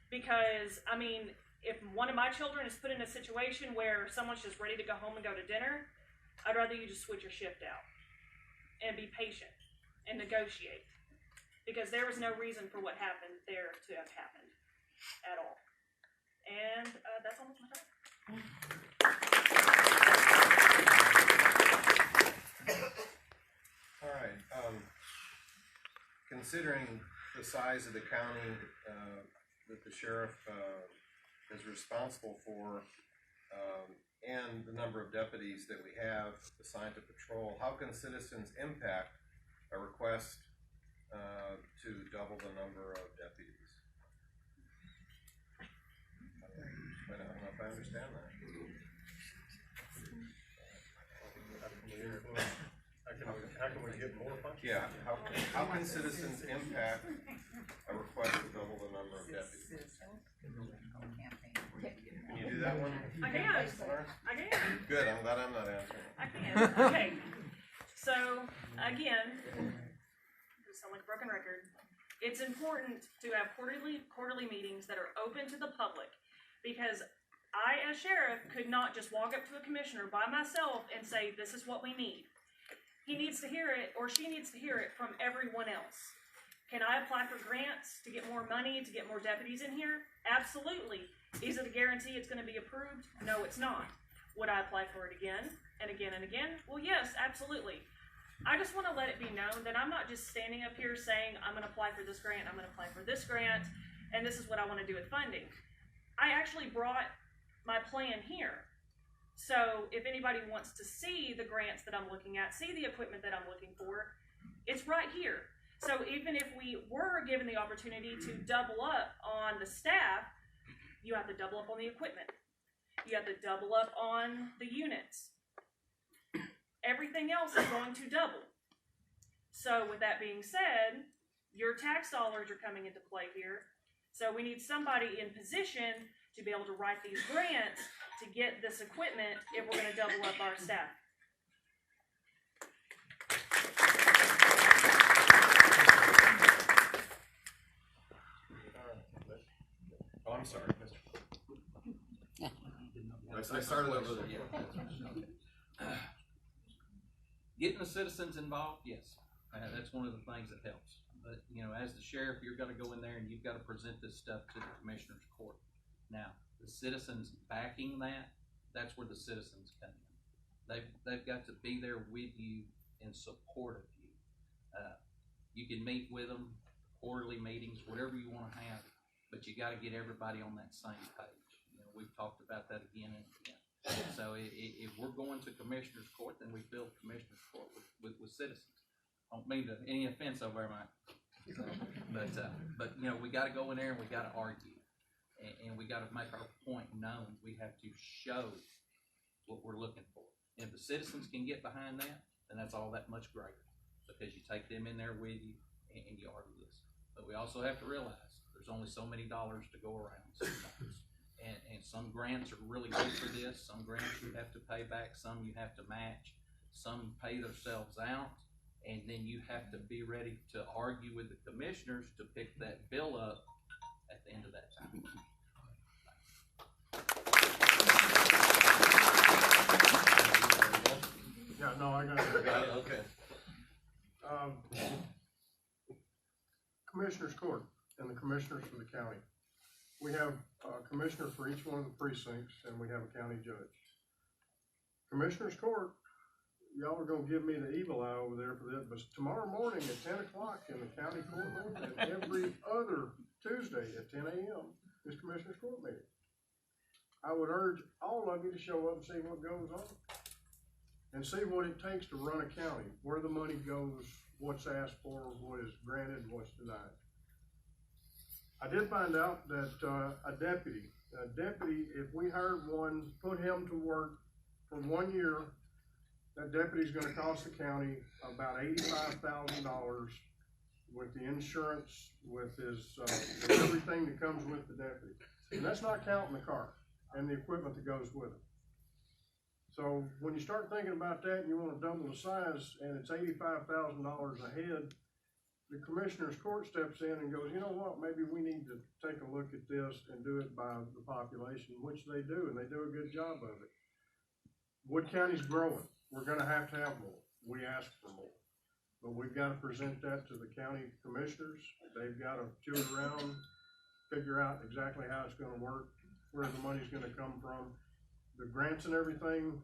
Because, I mean, if one of my children is put in a situation where someone's just ready to go home and go to dinner, I'd rather you just switch your shift out and be patient and negotiate. Because there was no reason for what happened there to have happened at all. And that's almost my time. All right. Considering the size of the county that the sheriff is responsible for, and the number of deputies that we have assigned to patrol, how can citizens impact a request to double the number of deputies? I don't know if I understand that. How can we get more functions? Yeah, how can citizens impact a request to double the number of deputies? Can you do that one? I can. Good, I'm glad I'm not answering. I can. Okay. So, again, I sound like a broken record. It's important to have quarterly meetings that are open to the public, because I, as sheriff, could not just walk up to a commissioner by myself and say, this is what we need. He needs to hear it, or she needs to hear it from everyone else. Can I apply for grants to get more money, to get more deputies in here? Absolutely. Is it a guarantee it's going to be approved? No, it's not. Would I apply for it again and again and again? Well, yes, absolutely. I just want to let it be known that I'm not just standing up here saying, I'm going to apply for this grant, I'm going to apply for this grant, and this is what I want to do with funding. I actually brought my plan here. So if anybody wants to see the grants that I'm looking at, see the equipment that I'm looking for, it's right here. So even if we were given the opportunity to double up on the staff, you have to double up on the equipment. You have to double up on the units. Everything else is going to double. So with that being said, your tax dollars are coming into play here. So we need somebody in position to be able to write these grants to get this equipment if we're going to double up our staff. Oh, I'm sorry, Mr. I started over. Getting the citizens involved, yes, that's one of the things that helps. But, you know, as the sheriff, you're gonna go in there and you've gotta present this stuff to the commissioner's court. Now, the citizens backing that, that's where the citizens come in. They've got to be there with you in support of you. You can meet with them, quarterly meetings, whatever you wanna have, but you gotta get everybody on that same page. You know, we've talked about that again and again. So if we're going to commissioner's court, then we fill commissioner's court with citizens. I don't mean to any offense over there, Mike. But you know, we got to go in there and we got to argue, and we got to make our point known. We have to show what we're looking for. And if the citizens can get behind that, then that's all that much greater, because you take them in there with you and you argue this. But we also have to realize there's only so many dollars to go around sometimes. And some grants are really good for this. Some grants you have to pay back. Some you have to match. Some pay themselves out. And then you have to be ready to argue with the commissioners to pick that bill up at the end of that time. Yeah, no, I got it. Okay. Commissioner's Court and the commissioners for the county. We have a commissioner for each one of the precincts, and we have a county judge. Commissioner's Court, y'all are gonna give me the evil eye over there for that, but tomorrow morning at 10 o'clock in the county courtroom, and every other Tuesday at 10 a.m. is Commissioner's Court meeting. I would urge all of you to show up and see what goes on, and see what it takes to run a county, where the money goes, what's asked for, what is granted, what's denied. I did find out that a deputy, if we hired one, put him to work for 1 year, that deputy's gonna cost the county about $85,000 with the insurance, with his, with everything that comes with the deputy. And that's not counting the car and the equipment that goes with it. So when you start thinking about that and you wanna double the size and it's $85,000 a head, the commissioner's court steps in and goes, you know what, maybe we need to take a look at this and do it by the population, which they do, and they do a good job of it. Wood County's growing. We're gonna have more. We ask for more. But we've gotta present that to the county commissioners. They've gotta chew it around, figure out exactly how it's gonna work, where the money's gonna come from. The grants and everything,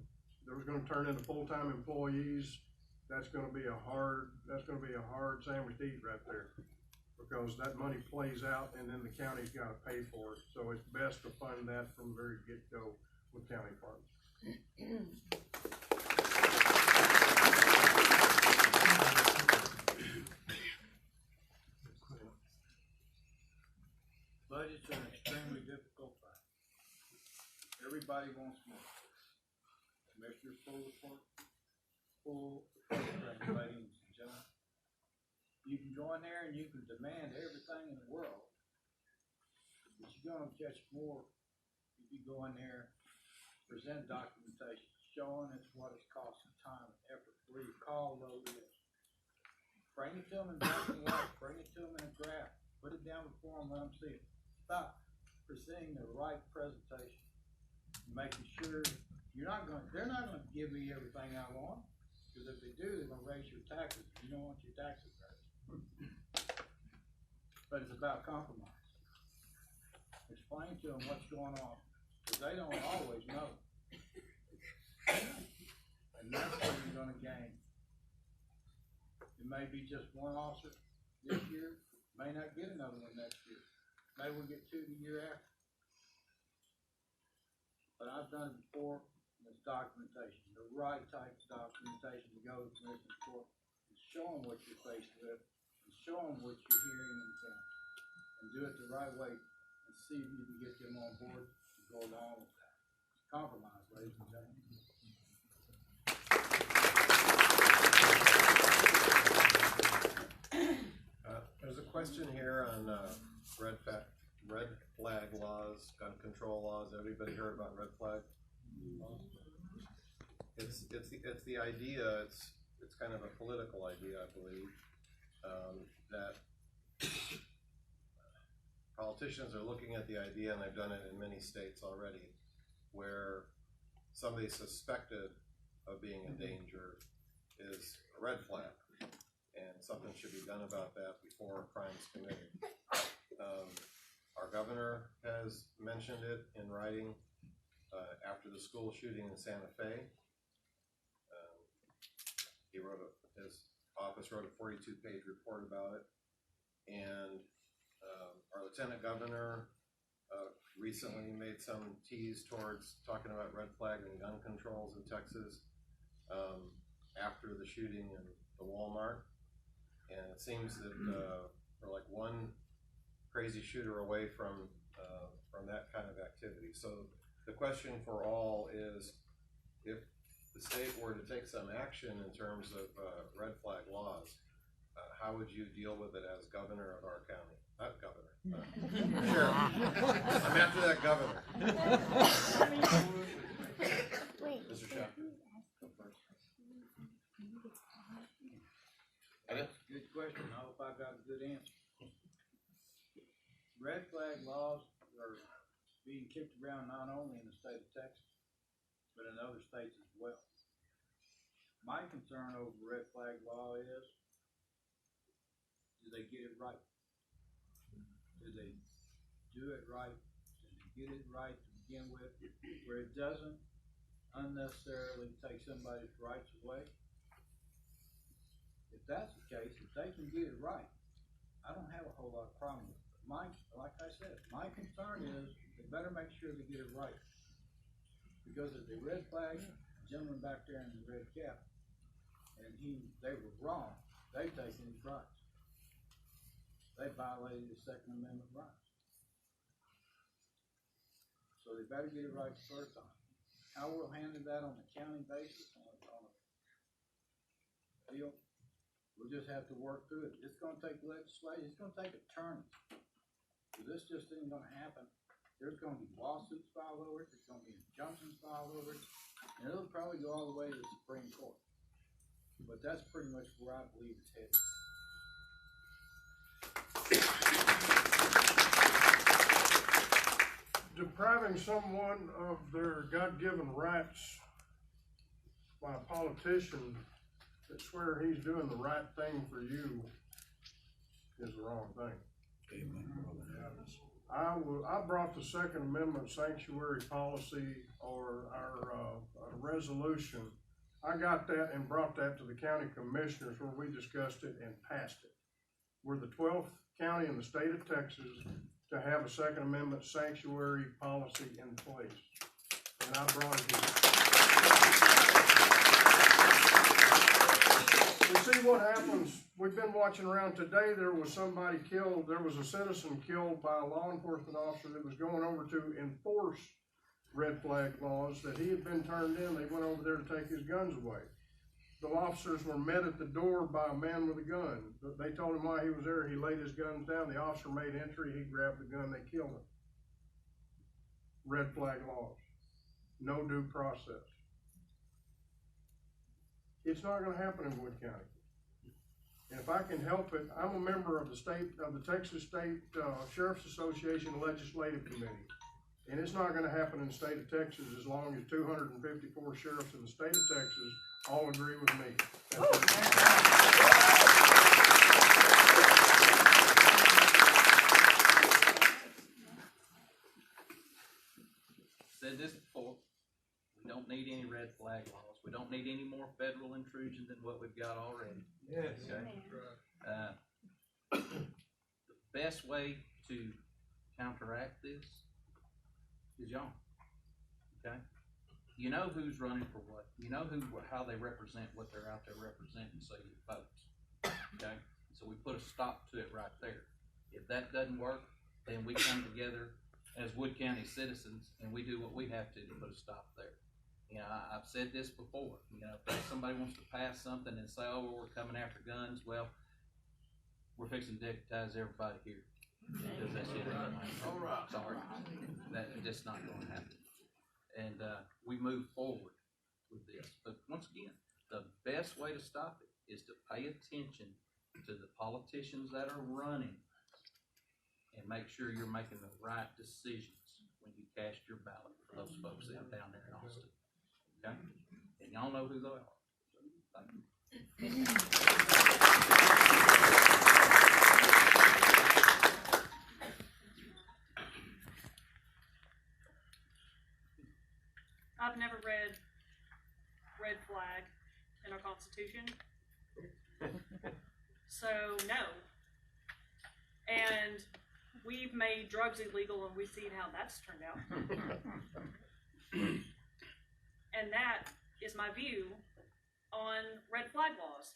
they're gonna turn into full-time employees. That's gonna be a hard sandwich to eat right there, because that money plays out and then the county's gotta pay for it. So it's best to fund that from the very get-go with county funds. Budgets are an extremely difficult thing. Everybody wants more. Commissioners full ladies and gentlemen. You can go in there and you can demand everything in the world, but you're gonna catch more if you go in there, present documentation, showing us what it's costing, time and effort, where your call load is. Bring it to them in black and white, bring it to them in a graph, put it down before them, let them see it. Stop presenting the right presentation, making sure they're not gonna give me everything I want, because if they do, they're gonna raise your taxes. You don't want your taxes raised. But it's about compromise. Explain to them what's going on, because they don't always know. And that's what you're gonna gain. It may be just one officer this year, may not get another one next year. Maybe we'll get two the year after. But I've done it before, and it's documentation, the right type of documentation to go to the commissioner's court, and show them what you're faced with, and show them what you're hearing in town, and do it the right way, and see if you can get them on board to go along with that. Compromise, ladies and gentlemen. There's a question here on red flag laws, gun control laws. Everybody heard about red flag? It's the idea. It's kind of a political idea, I believe, that politicians are looking at the idea, and they've done it in many states already, where somebody suspected of being a danger is a red flag, and something should be done about that before a crime is committed. Our governor has mentioned it in writing after the school shooting in Santa Fe. His office wrote a 42-page report about it, and our lieutenant governor recently made some tease towards talking about red flag and gun controls in Texas after the shooting in the Walmart. And it seems that we're like one crazy shooter away from that kind of activity. So the question for all is, if the state were to take some action in terms of red flag laws, how would you deal with it as governor of our county? Not governor. Sure. I'm after that governor. Mr. Schaffner. Good question. I hope I got a good answer. Red flag laws are being kicked around not only in the state of Texas, but in other states as well. My concern over red flag law is, do they get it right? Do they do it right? Do they get it right to begin with, where it doesn't unnecessarily take somebody's rights away? If that's the case, if they can get it right, I don't have a whole lot of problem with it. Like I said, my concern is they better make sure they get it right. Because if they red flag the gentleman back there in the red cap, and they were wrong, they've taken his rights. They violated his Second Amendment rights. So they better get it right the first time. How we'll handle that on a county basis, on a deal, we'll just have to work through it. It's gonna take legislation, it's gonna take attorneys. So this just isn't gonna happen. There's gonna be lawsuits filed over it, there's gonna be injunctions filed over it, and it'll probably go all the way to the Supreme Court. But that's pretty much where I believe it's headed. Depriving someone of their God-given rights by a politician that swear he's doing the right thing for you is the wrong thing. I brought the Second Amendment sanctuary policy, or our resolution. I got that and brought that to the county commissioners, where we discussed it and passed it. We're the 12th county in the state of Texas to have a Second Amendment sanctuary policy in place. And I brought it here. We see what happens. We've been watching around today. There was somebody killed. There was a citizen killed by a law enforcement officer that was going over to enforce red flag laws that he had been turned in. They went over there to take his guns away. The officers were met at the door by a man with a gun. They told him why he was there. He laid his guns down. The officer made entry. He grabbed the gun. They killed him. Red flag laws. No due process. It's not going to happen in Wood County. And if I can help it, I'm a member of the Texas State Sheriff's Association Legislative Committee. And it's not going to happen in the state of Texas as long as 254 sheriffs in the state of Texas all agree with me. Said this before, we don't need any red flag laws. We don't need any more federal intrusion than what we've got already. Yes. Okay? The best way to counteract this is y'all. Okay? You know who's running for what. You know how they represent what they're out there representing, so you vote. Okay? So we put a stop to it right there. If that doesn't work, then we come together as Wood County citizens and we do what we have to put a stop there. You know, I've said this before, you know, if somebody wants to pass something and say, oh, we're coming after guns, well, we're fixing to deputize everybody here. Because that shit ain't gonna happen. Sorry, that's just not gonna happen. And, we move forward with this. But once again, the best way to stop it is to pay attention to the politicians that are running and make sure you're making the right decisions when you cast your ballot for those folks down there in Austin. Okay? And y'all know who they are. Thank you. I've never read red flag in our Constitution. So, no. And we've made drugs illegal and we've seen how that's turned out. And that is my view on red flag laws.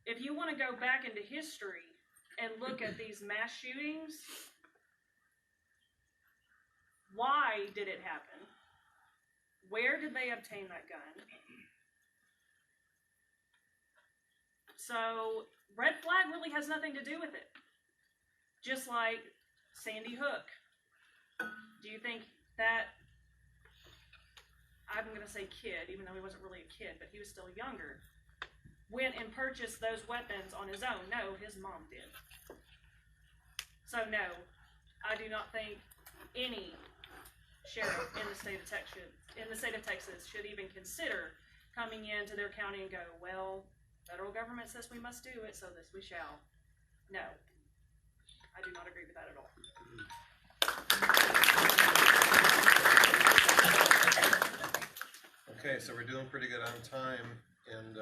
If you want to go back into history and look at these mass shootings, why did it happen? Where did they obtain that gun? So, red flag really has nothing to do with it. Just like Sandy Hook. Do you think that, I'm going to say kid, even though he wasn't really a kid, but he was still younger, went and purchased those weapons on his own? No, his mom did. So no, I do not think any sheriff in the state of Texas should even consider coming into their county and go, well, federal government says we must do it, so this we shall. No, I do not agree with that at all. Okay, so we're doing pretty good on time, and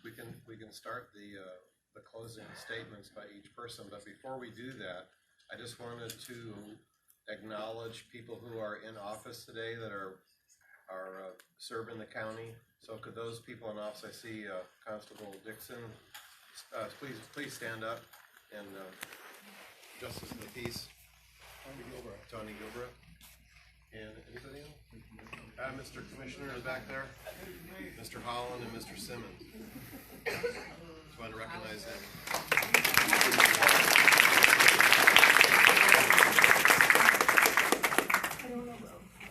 we can start the closing statements by each person. But before we do that, I just wanted to acknowledge people who are in office today that are serving the county. So could those people in office, I see Constable Dixon, please stand up, and Justice of the Peace, Tony Gilbert, and anybody else? Mr. Commissioner is back there, Mr. Holland, and Mr. Simmons. Just want to recognize them.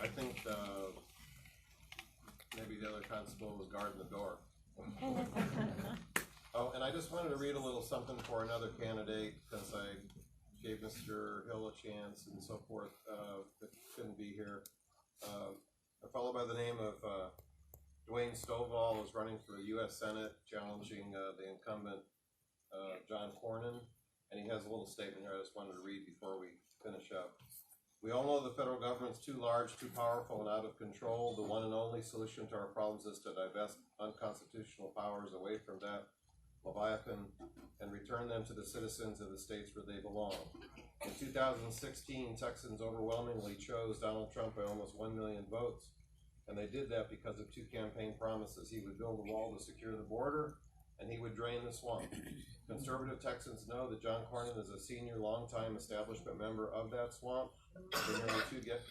I think maybe the other constable was guarding the door. Oh, and I just wanted to read a little something for another candidate, since I gave Mr. Hill a chance and so forth, that couldn't be here. A fellow by the name of Dwayne Stovall is running for the U.S. Senate, challenging the incumbent John Cornyn, and he has a little statement here I just wanted to read before we finish up. We all know the federal government's too large, too powerful, and out of control. The one and only solution to our problems is to divest unconstitutional powers away from that Leviathan and return them to the citizens of the states where they belong. In 2016, Texans overwhelmingly chose Donald Trump by almost 1 million votes, and they did that because of two campaign promises. He would build a wall to secure the border, and he would drain the swamp. Conservative Texans know that John Cornyn is a senior, longtime establishment member of that swamp. For nearly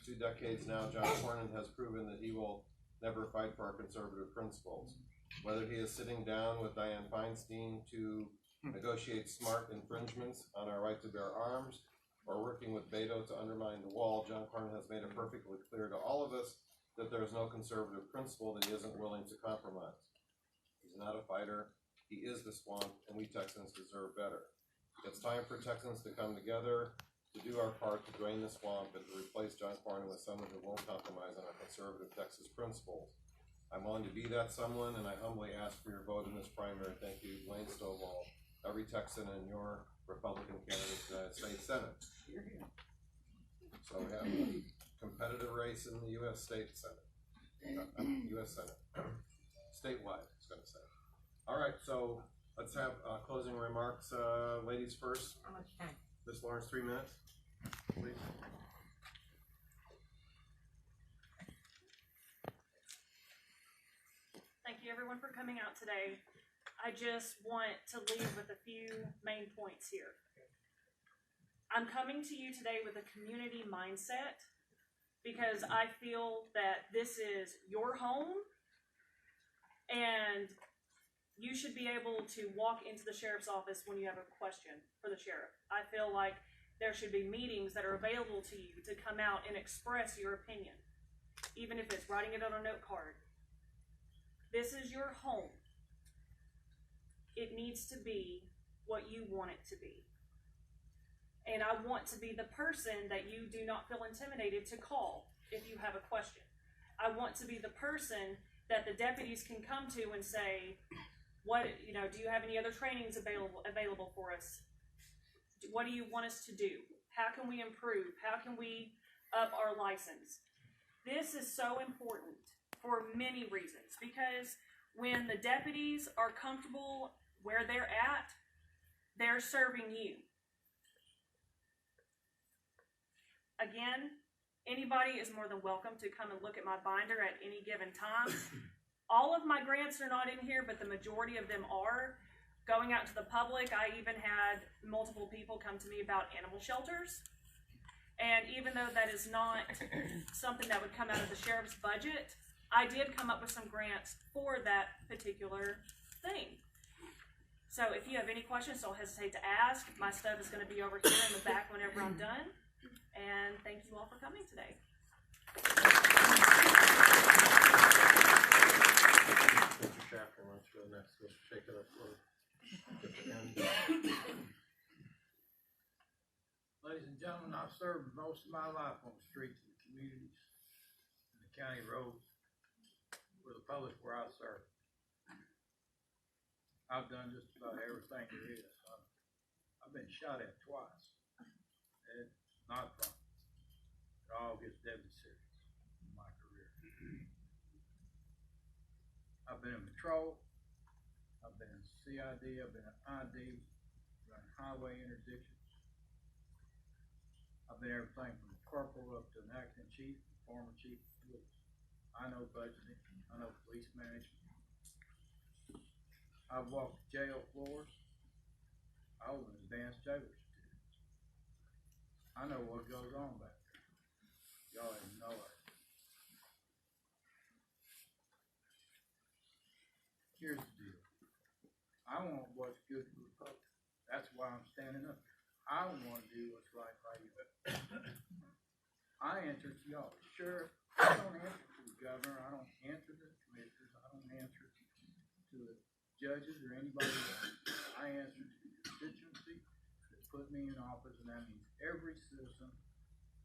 two decades now, John Cornyn has proven that he will never fight for our conservative principles. Whether he is sitting down with Dianne Feinstein to negotiate smart infringements on our right to bear arms, or working with Beto to undermine the wall, John Cornyn has made it perfectly clear to all of us that there is no conservative principle that he isn't willing to compromise. He's not a fighter. He is the swamp, and we Texans deserve better. It's time for Texans to come together to do our part to drain the swamp and to replace John Cornyn with someone who won't compromise on our conservative Texas principles. I'm willing to be that someone, and I humbly ask for your vote in this primary. Thank you, Dwayne Stovall, every Texan, and your Republican candidate for the United States Senate. So we have a competitive race in the U.S. State Senate, U.S. Senate, statewide, I was going to say. All right, so let's have closing remarks. Ladies first. How much time? Ms. Lawrence, 3 minutes, please. Thank you everyone for coming out today. I just want to leave with a few main points here. I'm coming to you today with a community mindset because I feel that this is your home and you should be able to walk into the sheriff's office when you have a question for the sheriff. I feel like there should be meetings that are available to you to come out and express your opinion, even if it's writing it on a note card. This is your home. It needs to be what you want it to be. And I want to be the person that you do not feel intimidated to call if you have a question. I want to be the person that the deputies can come to and say, do you have any other trainings available for us? What do you want us to do? How can we improve? How can we up our license? This is so important for many reasons, because when the deputies are comfortable where they're at, they're serving you. Again, anybody is more than welcome to come and look at my binder at any given time. All of my grants are not in here, but the majority of them are. Going out to the public, I even had multiple people come to me about animal shelters. And even though that is not something that would come out of the sheriff's budget, I did come up with some grants for that particular thing. So if you have any questions, don't hesitate to ask. My stuff is going to be over here in the back whenever I'm done. And thank you all for coming today. Mr. Schaffner, why don't you go next? Let's shake it up a little. Get the end. Ladies and gentlemen, I've served most of my life on the streets of the communities and the county roads for the public where I serve. I've done just about everything there is. I've been shot at twice. It's not fun. It all gets deadly serious in my career. I've been in patrol. I've been in CID. I've been in ID, running highway interdictions. I've been everything from a corporal up to an acting chief, former chief of police. I know budgeting. I know police management. I've walked jail floors. I was an advanced jailer certificate. I know what goes on back there. Y'all have no idea. Here's the deal. I want what's good for the public. That's why I'm standing up here. I want to do what's right by you. I answer to y'all. Sure, I don't answer to the governor. I don't answer to the commissioners. I don't answer to the judges or anybody else. I answer to the constituency that put me in office, and that means every citizen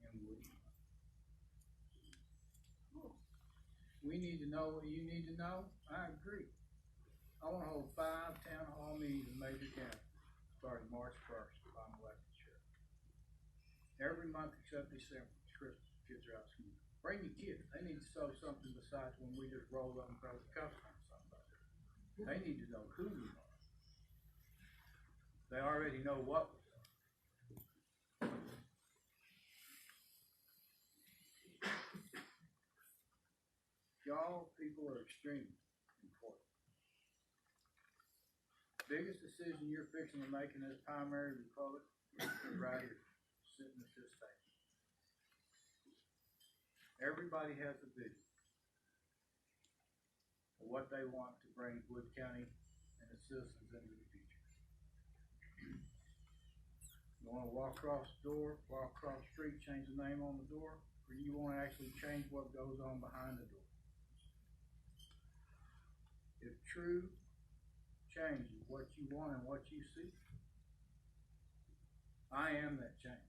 in Wood County. We need to know what you need to know. I agree. I want to hold 5 town hall meetings in major counties starting March 1st if I'm elected sheriff. Every month except December, it's Christmas, kids are out of school. Bring your kids. They need to show something besides when we just roll up and throw the cuffs on somebody. They need to know who we are. They already know what we are. Y'all people are extremely important. The biggest decision you're fixing to make in this primary republic is right here, sitting at this table. Everybody has a vision of what they want to bring Wood County and its citizens into the future. You want to walk across the door, walk across the street, change the name on the door, or you want to actually change what goes on behind the door? If true change is what you want and what you see, I am that change.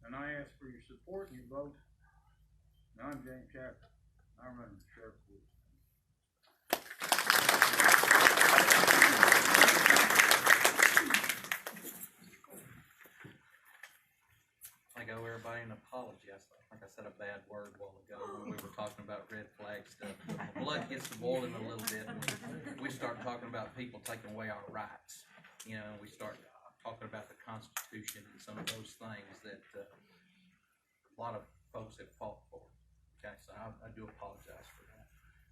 And I ask for your support and your vote. And I'm James Schaffner. I'm running the sheriff's Wood. I owe everybody an apology. I think I said a bad word a while ago when we were talking about red flag stuff. My blood gets to boiling a little bit when we start talking about people taking away our rights. You know, we start talking about the Constitution and some of those things that a lot of folks have fought for. Okay, so I do apologize for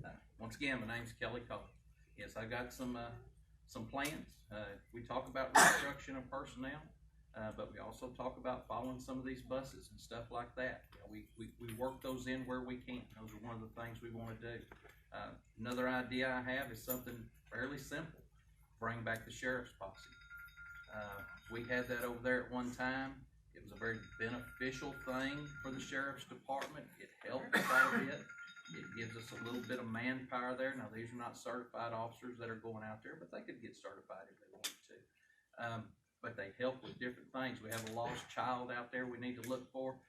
that. Once again, my name's Kelly Cole. Yes, I got some plans. We talk about reconstruction of personnel, but we also talk about following some of these buses and stuff like that. You know, we work those in where we can. Those are one of the things we want to do. Another idea I have is something fairly simple. Bring back the sheriff's posse. We had that over there at one time. It was a very beneficial thing for the sheriff's department. It helped quite a bit. It gives us a little bit of manpower there. Now, these are not certified officers that are going out there, but they could get certified if they wanted to. But they help with different things. We have a lost child out there we need to look for.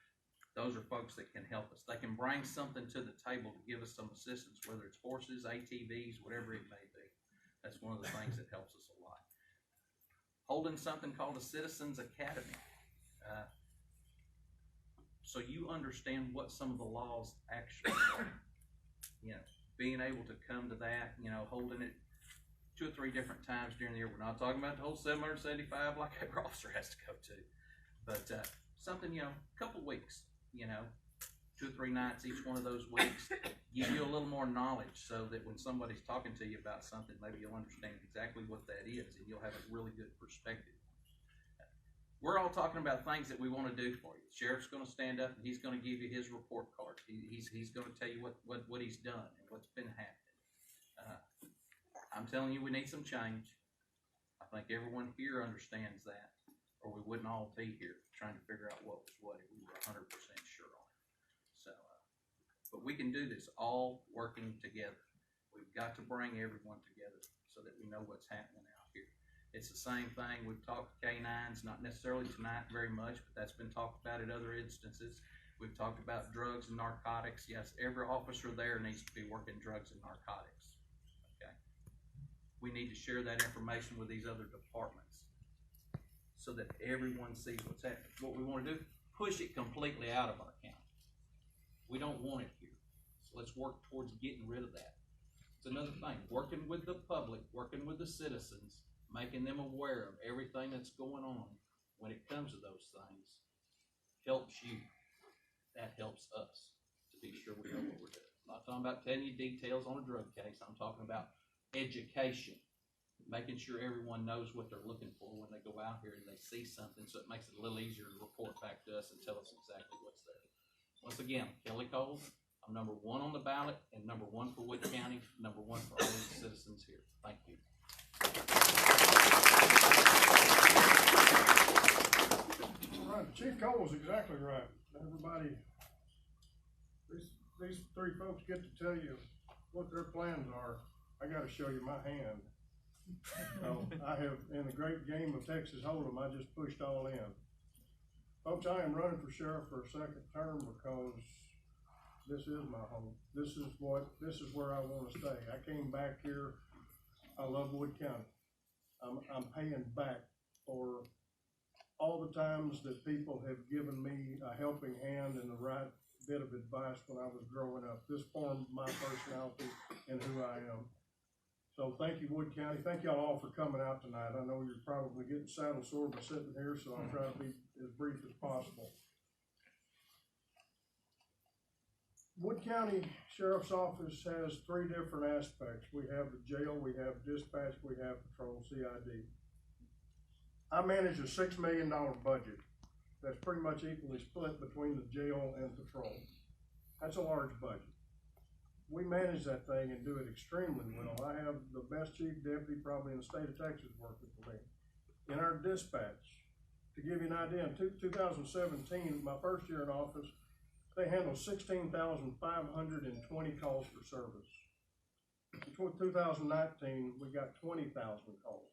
Those are folks that can help us. They can bring something to the table to give us some assistance, whether it's horses, ATVs, whatever it may be. That's one of the things that helps us a lot. Holding something called a Citizens Academy. So you understand what some of the laws actually are. You know, being able to come to that, you know, holding it 2 or 3 different times during the year. We're not talking about the whole 775 like every officer has to go to. But something, you know, a couple weeks, you know, 2 or 3 nights each one of those weeks, give you a little more knowledge so that when somebody's talking to you about something, maybe you'll understand exactly what that is and you'll have a really good perspective. We're all talking about things that we want to do for you. The sheriff's going to stand up and he's going to give you his report card. He's going to tell you what he's done and what's been happening. I'm telling you, we need some change. I think everyone here understands that, or we wouldn't all be here trying to figure out what was what if we were 100% sure on it. So, but we can do this all working together. We've got to bring everyone together so that we know what's happening out here. It's the same thing. We've talked K9s, not necessarily tonight very much, but that's been talked about at other instances. We've talked about drugs and narcotics. Yes, every officer there needs to be working drugs and narcotics. Okay. We need to share that information with these other departments so that everyone sees what's happening. What we want to do, push it completely out of our county. We don't want it here. So let's work towards getting rid of that. It's another thing, working with the public, working with the citizens, making them aware of everything that's going on when it comes to those things helps you. That helps us to be sure we know what we're doing. I'm not talking about telling you details on a drug case. I'm talking about education, making sure everyone knows what they're looking for when they go out here and they see something, so it makes it a little easier to report back to us and tell us exactly what's there. Once again, Kelly Cole, I'm number 1 on the ballot and number 1 for Wood County, number 1 for all the citizens here. Thank you. Right, Chief Cole's exactly right. Everybody, these 3 folks get to tell you what their plans are. I got to show you my hand. I have, in the great game of Texas Hold'em, I just pushed all in. Folks, I am running for sheriff for a 2nd term because this is my home. This is where I want to stay. I came back here. I love Wood County. I'm paying back for all the times that people have given me a helping hand and the right bit of advice when I was growing up. This formed my personality and who I am. So thank you, Wood County. Thank y'all all for coming out tonight. I know you're probably getting saddle sore by sitting here, so I'll try to be as brief as possible. Wood County Sheriff's Office has 3 different aspects. We have the jail, we have dispatch, we have patrol, CID. I manage a $6 million budget that's pretty much equally split between the jail and patrol. That's a large budget. We manage that thing and do it extremely well. I have the best chief deputy probably in the state of Texas working for me. In our dispatch, to give you an idea, in 2017, my first year in office, they handled 16,520 calls for service. In 2019, we got 20,000 calls.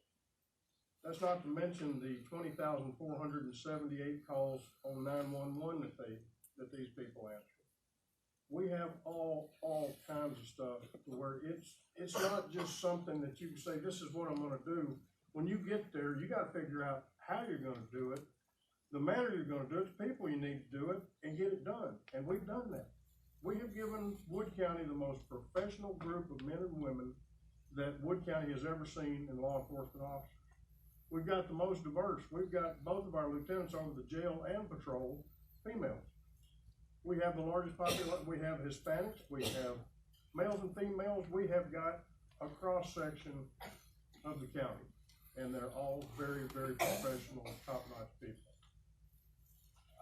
That's not to mention the 20,478 calls on 911 that these people answer. We have all kinds of stuff to where it's not just something that you can say, this is what I'm going to do. When you get there, you got to figure out how you're going to do it, the manner you're going to do it, the people you need to do it, and get it done. And we've done that. We have given Wood County the most professional group of men and women that Wood County has ever seen in law enforcement officers. We've got the most diverse. We've got both of our lieutenants over the jail and patrol females. We have the largest population. We have Hispanics. We have males and females, we have got a cross-section of the county, and they're all very, very professional, top-notch people.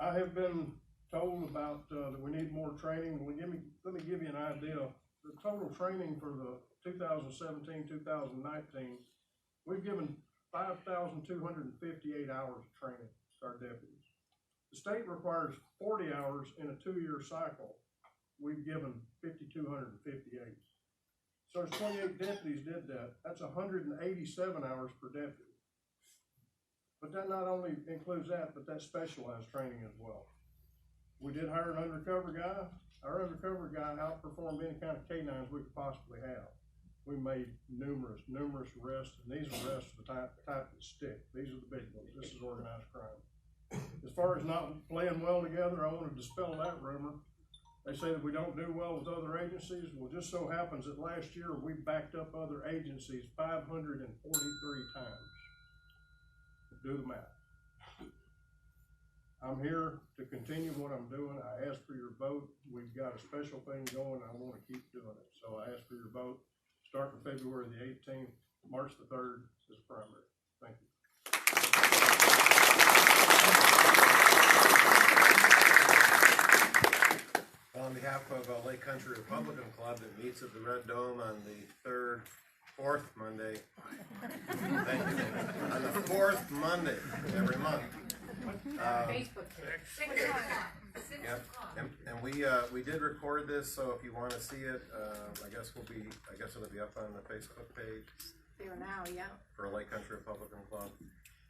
I have been told about that we need more training. Well, let me give you an idea. The total training for the 2017-2019, we've given 5,258 hours of training to our deputies. The state requires 40 hours in a 2-year cycle. We've given 5,258. So there's 28 deputies did that. That's 187 hours per deputy. But that not only includes that, but that's specialized training as well. We did hire an undercover guy. Our undercover guy outperformed any kind of K-9s we could possibly have. We made numerous arrests, and these arrests are the type that stick. These are the big ones. This is organized crime. As far as not playing well together, I want to dispel that rumor. They say that we don't do well with other agencies. Well, just so happens that last year we backed up other agencies 543 times. Do the math. I'm here to continue what I'm doing. I ask for your vote. We've got a special thing going. I want to keep doing it. So I ask for your vote. Starting February the 18th, March the 3rd is primary. Thank you. On behalf of Lake Country Republican Club that meets at the Red Dome on the fourth Monday. Thank you. On the fourth Monday every month. Facebook. 6 o'clock. Yep. And we did record this, so if you want to see it, I guess it'll be up on the Facebook page. There now, yeah. For Lake Country Republican Club.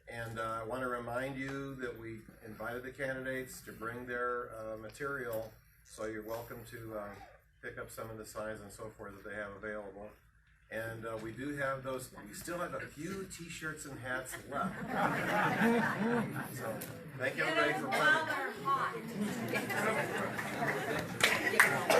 And I want to remind you that we invited the candidates to bring their material, so you're welcome to pick up some of the signs and so forth that they have available. And we do have those, we still have a few t-shirts and hats left. So, thank you everybody for coming.